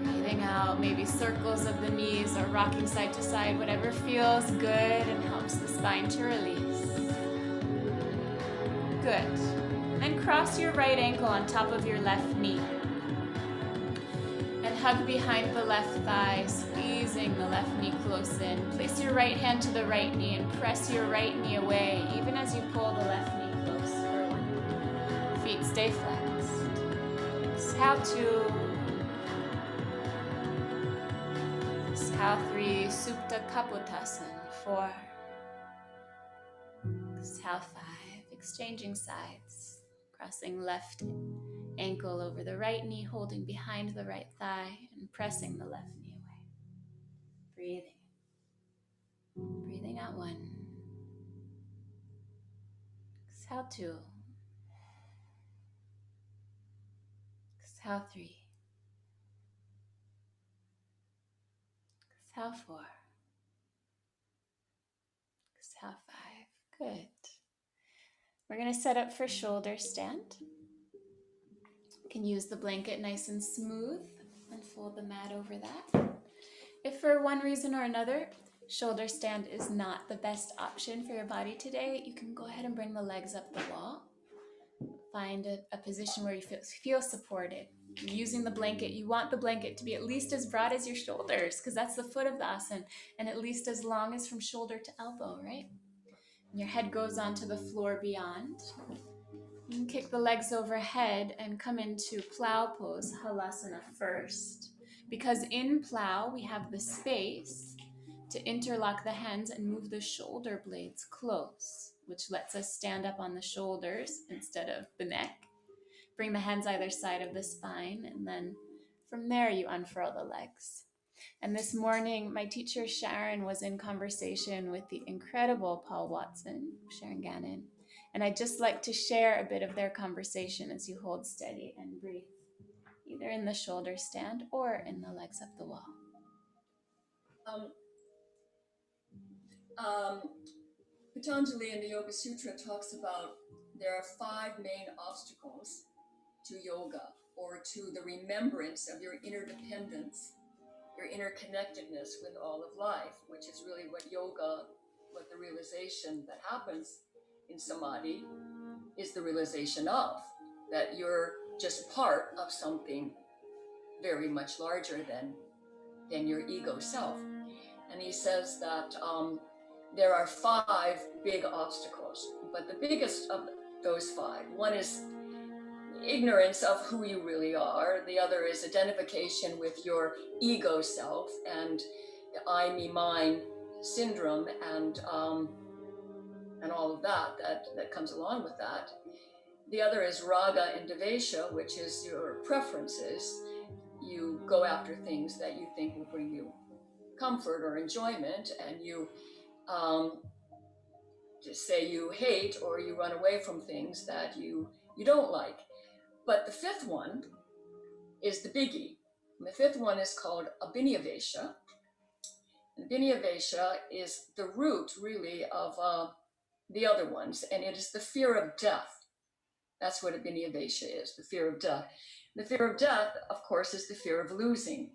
S1: Breathing out. Maybe circles of the knees or rocking side to side. Whatever feels good and helps the spine to release. Good. Then cross your right ankle on top of your left knee. And hug behind the left thigh, squeezing the left knee close in. Place your right hand to the right knee and press your right knee away, even as you pull the left knee close for 1. Feet stay flexed. Exhale 2. Exhale 3. Supta Kapotasana. 4. Exhale 5. Exchanging sides. Crossing left ankle over the right knee, holding behind the right thigh and pressing the left knee away. Breathing. Breathing out 1. Exhale 2. Exhale 3. Exhale 4. Exhale 5. Good. We're going to set up for shoulder stand. You can use the blanket nice and smooth and fold the mat over that. If for one reason or another, shoulder stand is not the best option for your body today, you can go ahead and bring the legs up the wall. find a position where you feel supported. You're using the blanket. You want the blanket to be at least as broad as your shoulders, because that's the foot of the asana, and at least as long as from shoulder to elbow, right? And your head goes onto the floor beyond. You can kick the legs overhead and come into plow pose, halasana first. Because in plow, we have the space to interlock the hands and move the shoulder blades close, which lets us stand up on the shoulders instead of the neck. Bring the hands either side of the spine, and then from there you unfurl the legs. And this morning, my teacher Sharon was in conversation with the incredible Paul Watson, Sharon Gannon. And I'd just like to share a bit of their conversation as you hold steady and breathe, either in the shoulder stand or in the legs up the wall.
S3: Patanjali in the Yoga Sutra talks about there are 5 main obstacles to yoga, or to the remembrance of your interdependence, your interconnectedness with all of life, which is really what yoga, what the realization that happens in samadhi is the realization of, that you're just part of something very much larger than your ego self. And he says that there are 5 big obstacles, but the biggest of those 5, one is ignorance of who you really are. The other is identification with your ego self and the I, me, mine syndrome, and all of that comes along with that. The other is raga and devesha, which is your preferences. You go after things that you think will bring you comfort or enjoyment, and you just say you hate or you run away from things that you don't like. But the 5th one is the biggie. And the 5th one is called abhinivesha. And abhinivesha is the root, really, of the other ones, and it is the fear of death. That's what abhinivesha is, the fear of death. The fear of death, of course, is the fear of losing.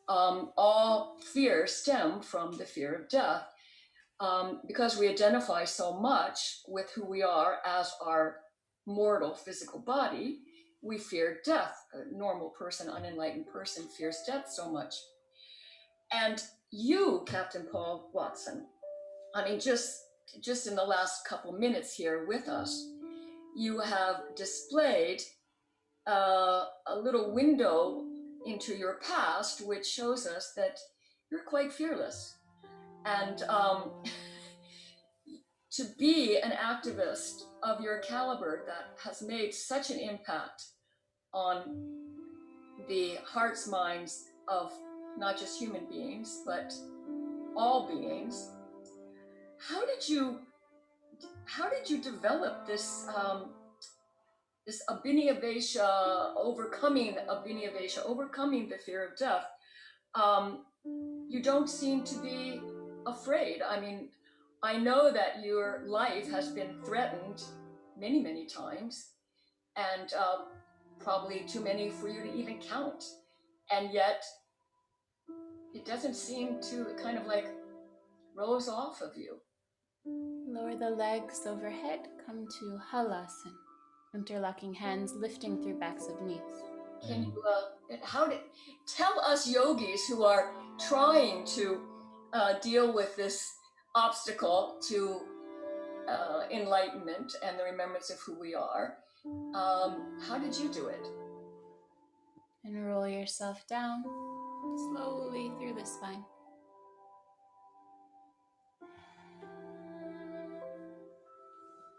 S3: All fears stem from the fear of death, because we identify so much with who we are as our mortal physical body. We fear death. A normal person, unenlightened person, fears death so much. And you, Captain Paul Watson, I mean, just in the last couple minutes here with us, you have displayed a little window into your past, which shows us that you're quite fearless. And to be an activist of your caliber that has made such an impact on the hearts, minds of not just human beings, but all beings, how did you develop this this abhinivesha, overcoming the fear of death? You don't seem to be afraid. I mean, I know that your life has been threatened many, many times, and probably too many for you to even count. And yet, it doesn't seem to, it kind of like rolls off of you.
S1: Lower the legs overhead, come to halasana. Interlocking hands, lifting through backs of knees.
S3: Can you, tell us yogis who are trying to deal with this obstacle to enlightenment and the remembrance of who we are, how did you do it?
S1: And roll yourself down slowly through the spine.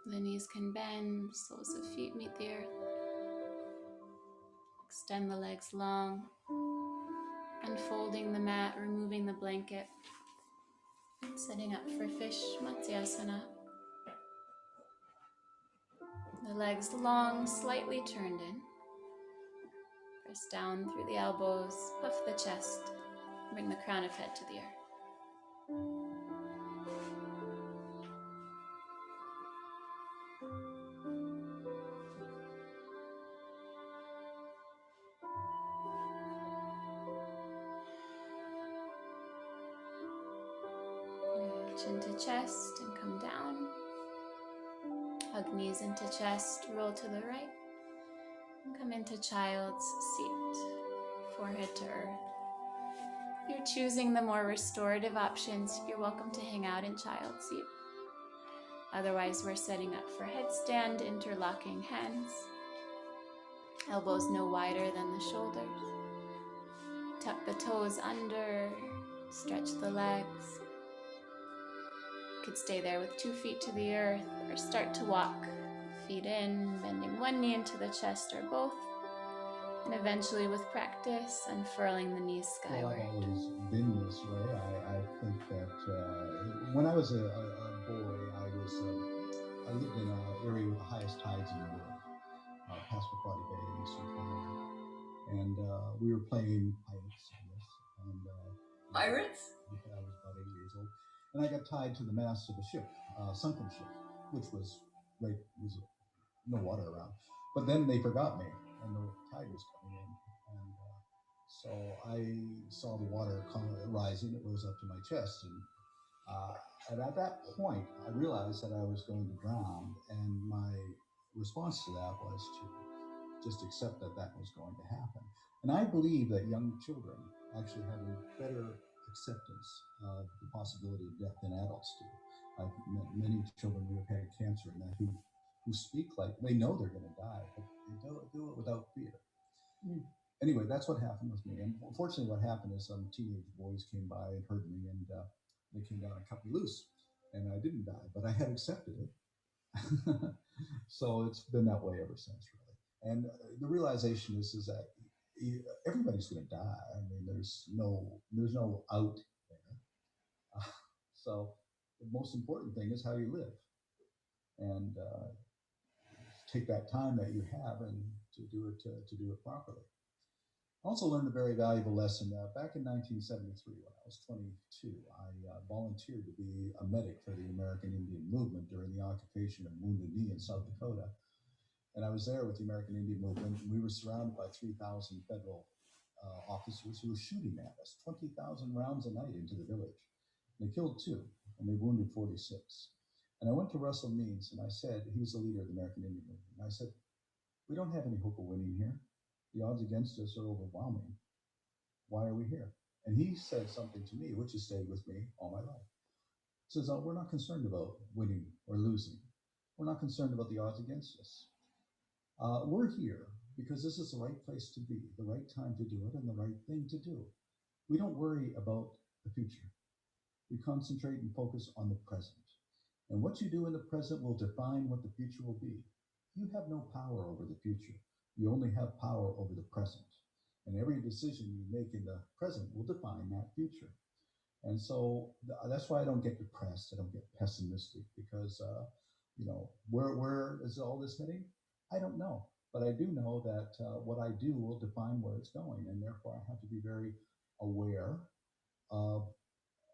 S1: The knees can bend, soles of feet meet the earth. Extend the legs long, unfolding the mat, removing the blanket, setting up for fish matsyasana. The legs long, slightly turned in. Press down through the elbows, puff the chest, bring the crown of head to the earth. Chin to chest and come down. Hug tuck knees into chest, roll to the right, and come into child's seat, forehead to earth. If you're choosing the more restorative options, you're welcome to hang out in child's seat. Otherwise, we're setting up for headstand, interlocking hands, elbows no wider than the shoulders. Tuck the toes under, stretch the legs. You could stay there with 2 feet to the earth or start to walk, feet in, bending one knee into the chest or both, and eventually with practice, unfurling the knees skyward.
S4: Well, I've always been this way. I think that when I was a boy, I lived in an area with the highest tides in the world, Passamaquoddy Bay in Eastern Canada. And we were playing pirates, I guess. And
S3: Pirates?
S4: I was about 8 years old. And I got tied to the mast of a ship, sunken ship, which was no water around. But then they forgot me, and the tide was coming in. And so I saw the water rising. It rose up to my chest. And at that point, I realized that I was going to drown. And my response to that was to just accept that that was going to happen. And I believe that young children actually have a better acceptance of the possibility of death than adults do. I've met many children who have had cancer and that who speak like they know they're going to die, but they don't do it without fear. Anyway, that's what happened with me. And unfortunately, what happened is some teenage boys came by and heard me, and they came down and cut me loose. And I didn't die, but I had accepted it. So it's been that way ever since, really. And the realization is that everybody's going to die. I mean, there's no out there. So the most important thing is how you live, and take that time that you have and to do it properly. I also learned a very valuable lesson back in 1973 when I was 22. I volunteered to be a medic for the American Indian movement during the occupation of Wounded Knee in South Dakota. And I was there with the American Indian movement, and we were surrounded by 3,000 federal officers who were shooting at us, 20,000 rounds a night into the village. They killed 2, and they wounded 46. And I went to Russell Means, and I said, he was the leader of the American Indian movement, and I said, we don't have any hope of winning here. The odds against us are overwhelming. Why are we here? And he said something to me, which has stayed with me all my life. He says, we're not concerned about winning or losing. We're not concerned about the odds against us. We're here because this is the right place to be, the right time to do it, and the right thing to do. We don't worry about the future. We concentrate and focus on the present. And what you do in the present will define what the future will be. You have no power over the future. You only have power over the present. And every decision you make in the present will define that future. And so that's why I don't get depressed. I don't get pessimistic because, where is all this heading? I don't know. But I do know that what I do will define where it's going. And therefore, I have to be very aware of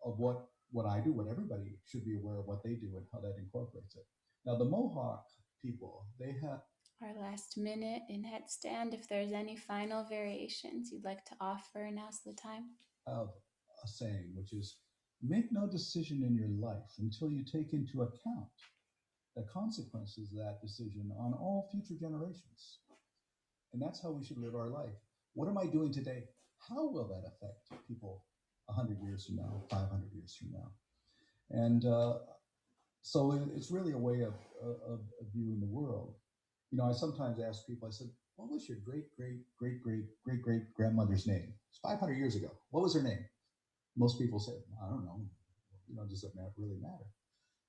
S4: what I do, what everybody should be aware of what they do and how that incorporates it. Now, the Mohawk people, they have
S1: Our last minute in headstand. If there's any final variations you'd like to offer, now's the time.
S4: a saying, which is, make no decision in your life until you take into account the consequences of that decision on all future generations. And that's how we should live our life. What am I doing today? How will that affect people 100 years from now, 500 years from now? And so it's really a way of viewing the world. I sometimes ask people, I said, what was your great grandmother's name? It's 500 years ago. What was her name? Most people say, I don't know. Does it really matter?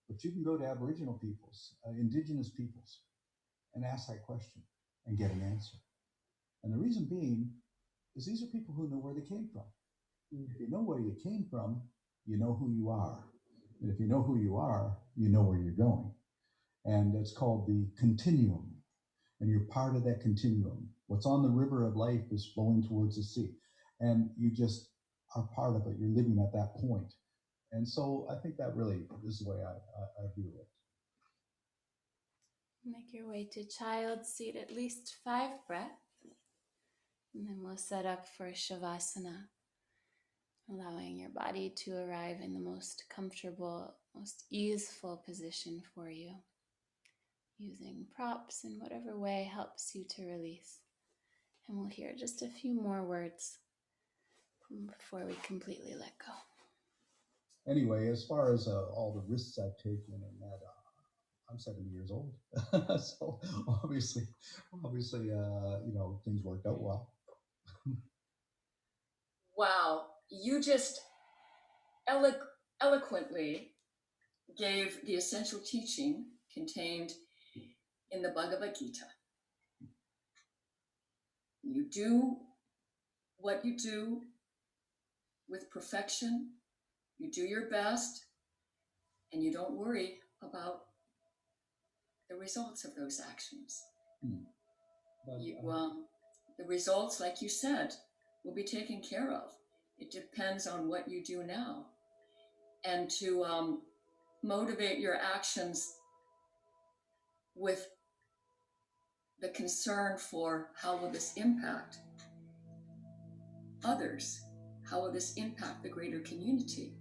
S4: But you can go to Aboriginal peoples, indigenous peoples, and ask that question and get an answer. And the reason being is these are people who know where they came from. If you know where you came from, you know who you are. And if you know who you are, you know where you're going. And it's called the continuum. And you're part of that continuum. What's on the river of life is flowing towards the sea. And you just are part of it. You're living at that point. And so I think that really is the way I view it.
S1: Make your way to child's seat, at least 5 breaths. And then we'll set up for Shavasana, allowing your body to arrive in the most comfortable, most easeful position for you. using props in whatever way helps you to release. And we'll hear just a few more words before we completely let go.
S4: Anyway, as far as all the risks I've taken and that, I'm 70 years old, so obviously, things worked out well.
S3: Wow, you just eloquently gave the essential teaching contained in the Bhagavad Gita. You do what you do with perfection, you do your best, and you don't worry about the results of those actions. The results, like you said, will be taken care of. It depends on what you do now. And to motivate your actions with the concern for how will this impact others? How will this impact the greater community?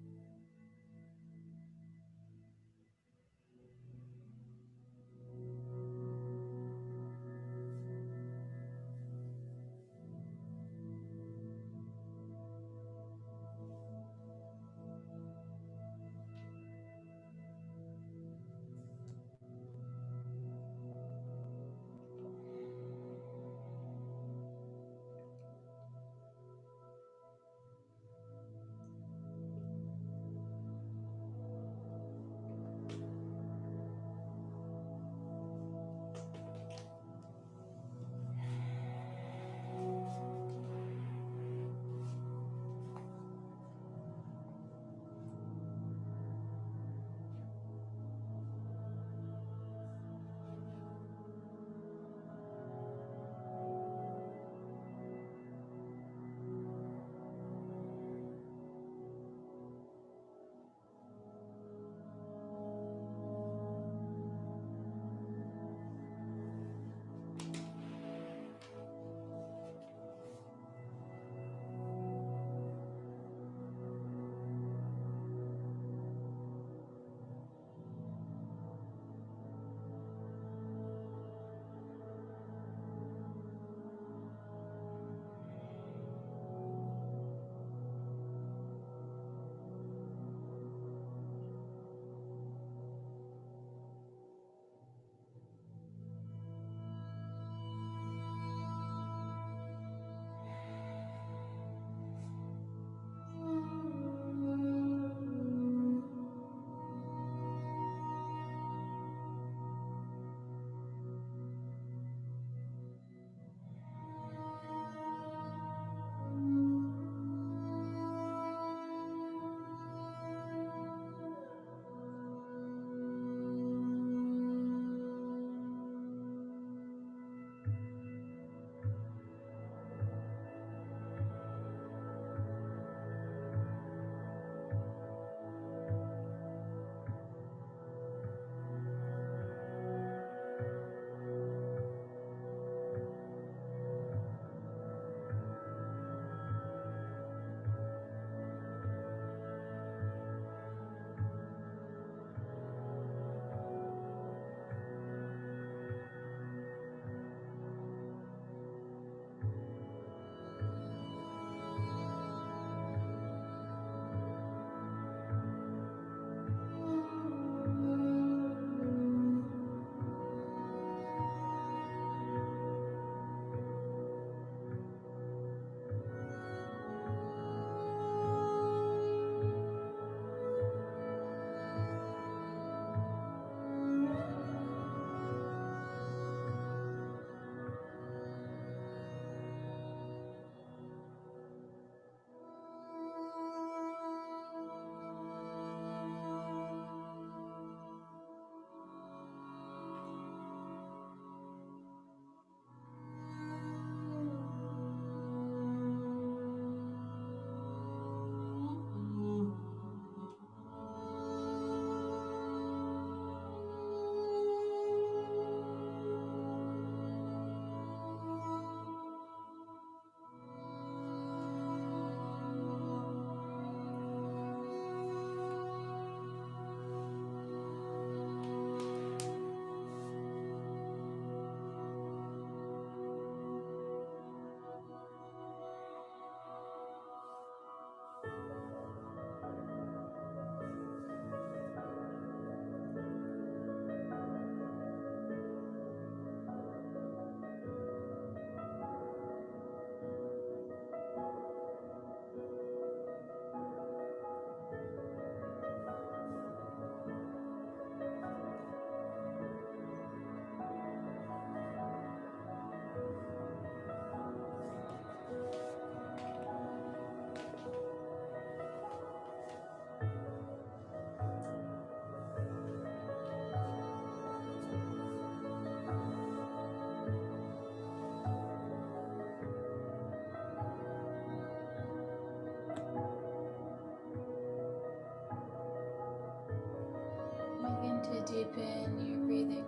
S1: deepen your breathing,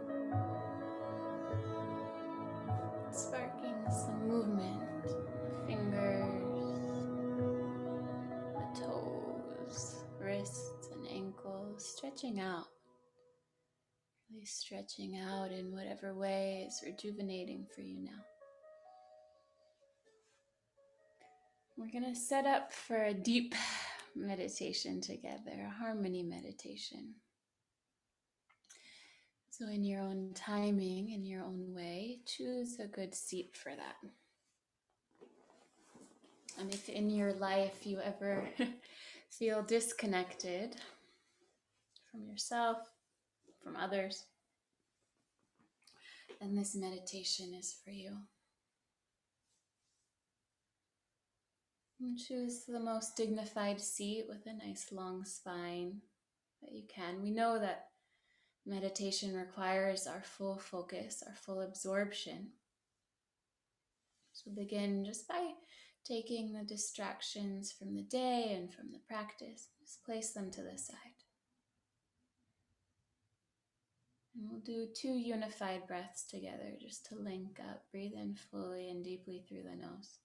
S1: sparking some movement, fingers, the toes, wrists, and ankles, stretching out, really stretching out in whatever way is rejuvenating for you now. We're going to set up for a deep meditation together, a harmony meditation. So in your own timing, in your own way, choose a good seat for that. And if in your life you ever feel disconnected from yourself, from others, then this meditation is for you. And choose the most dignified seat with a nice long spine that you can. We know that meditation requires our full focus, our full absorption. So begin just by taking the distractions from the day and from the practice, just place them to the side. And we'll do 2 unified breaths together just to link up. Breathe in fully and deeply through the nose.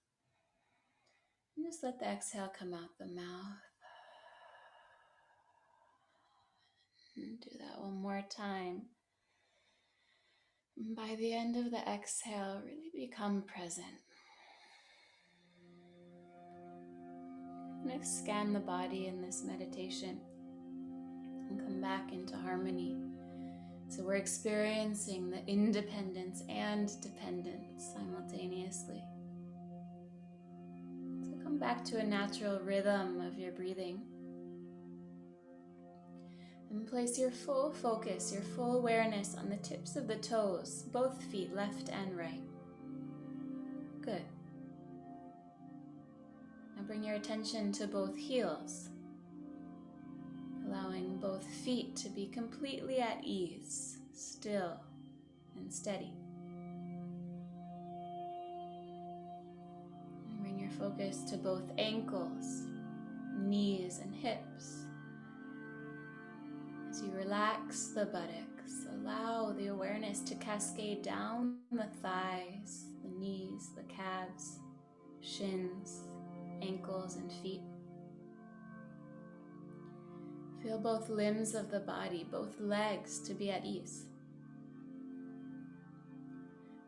S1: And just let the exhale come out the mouth. And do that one more time. And by the end of the exhale, really become present. Next, scan the body in this meditation and come back into harmony. So we're experiencing the independence and dependence simultaneously. So come back to a natural rhythm of your breathing. And place your full focus, your full awareness on the tips of the toes, both feet, left and right. Good. Now bring your attention to both heels, allowing both feet to be completely at ease, still and steady. And bring your focus to both ankles, knees, and hips. As you relax the buttocks, allow the awareness to cascade down the thighs, the knees, the calves, shins, ankles, and feet. Feel both limbs of the body, both legs, to be at ease.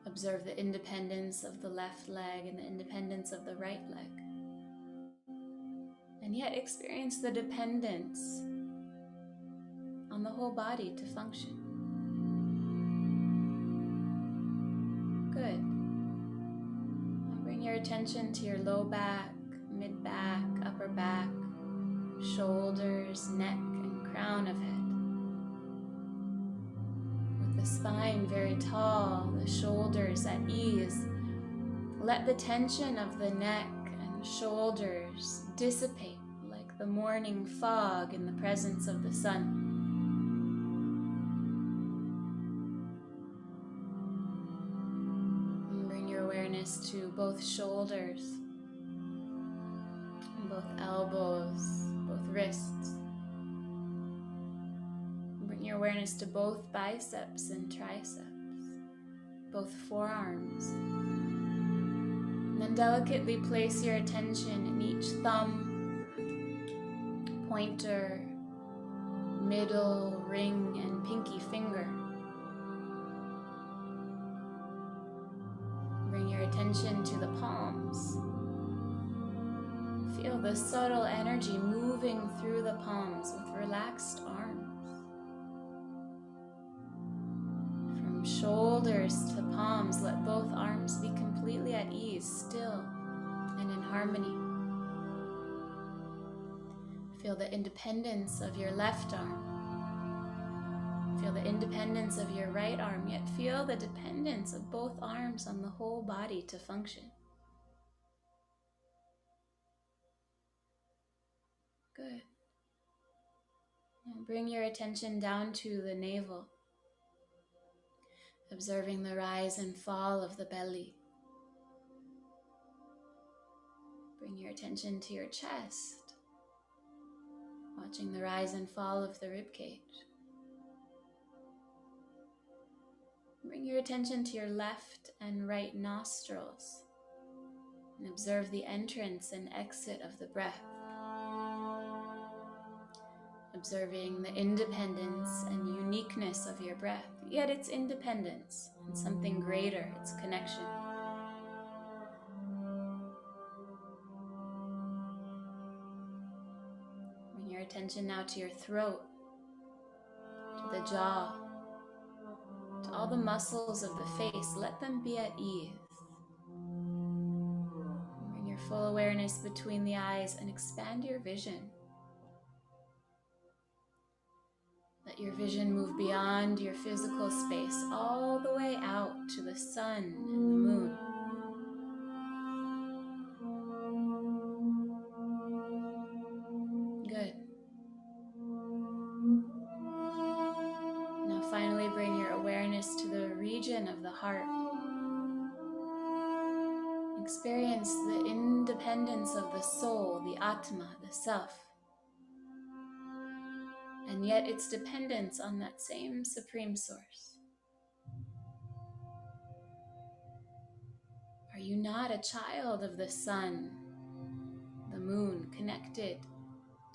S1: Observe the independence of the left leg and the independence of the right leg. And yet experience the dependence on the whole body to function. Good. And bring your attention to your low back, mid back, upper back, shoulders, neck, and crown of head. With the spine very tall, the shoulders at ease, let the tension of the neck and shoulders dissipate like the morning fog in the presence of the sun. To both shoulders, both elbows, both wrists. Bring your awareness to both biceps and triceps, both forearms. And then delicately place your attention in each thumb, pointer, middle, ring, and pinky finger. Bring your attention to the palms. Feel the subtle energy moving through the palms with relaxed arms. From shoulders to palms, let both arms be completely at ease, still and in harmony. Feel the independence of your left arm. Feel the independence of your right arm, yet feel the dependence of both arms on the whole body to function. Good. Now bring your attention down to the navel, observing the rise and fall of the belly. Bring your attention to your chest, watching the rise and fall of the rib cage. Bring your attention to your left and right nostrils and observe the entrance and exit of the breath. Observing the independence and uniqueness of your breath, yet its independence and something greater, its connection. Bring your attention now to your throat, to the jaw, to all the muscles of the face. Let them be at ease. Bring your full awareness between the eyes and expand your vision. Let your vision move beyond your physical space, all the way out to the sun and the moon. Good. Now finally bring your awareness to the region of the heart. Experience the independence of the soul, the Atma, the self, and yet its dependence on that same supreme source. Are you not a child of the sun, the moon, connected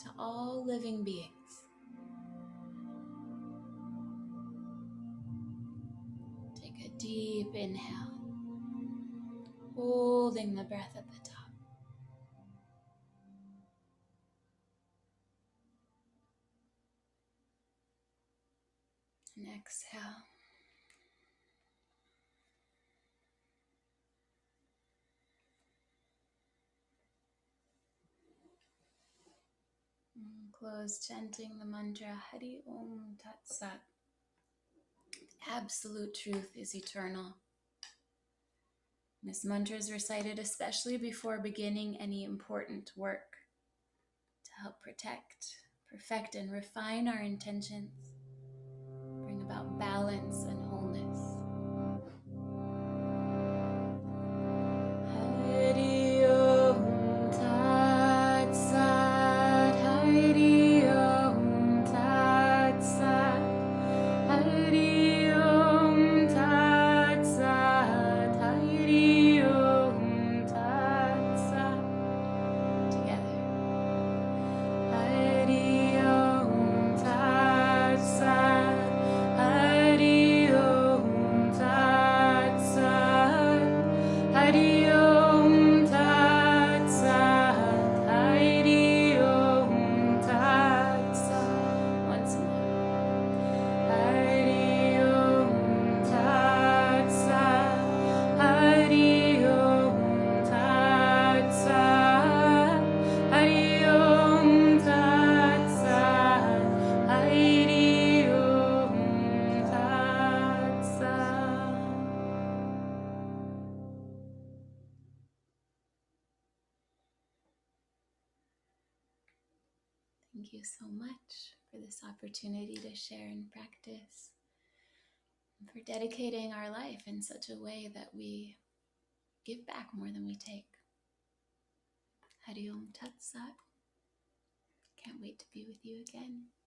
S1: to all living beings? Take a deep inhale, holding the breath at the top. And exhale. And close chanting the mantra Hari Om Tat Sat. Absolute truth is eternal. This mantra is recited especially before beginning any important work to help protect, perfect, and refine our intentions, bring about balance and wholeness. Hari Om Tat Sat, Hari Om Tat Sat, Hari Om Tat Sat, Hari Om Tat Sat. Together. Hari Om Tat Sat, Hari Om Tat Sat, Hari Om Tat Sat, Hari Om Tat Sat. Once more. Hari Om Tat Sat, Hari Om Tat Sat, Hari Om Tat Sat, Hari Om Tat Sat. Thank you so much for this opportunity to share and practice, and for dedicating our life in such a way that we give back more than we take. Hari Om Tat Sat. Can't wait to be with you again.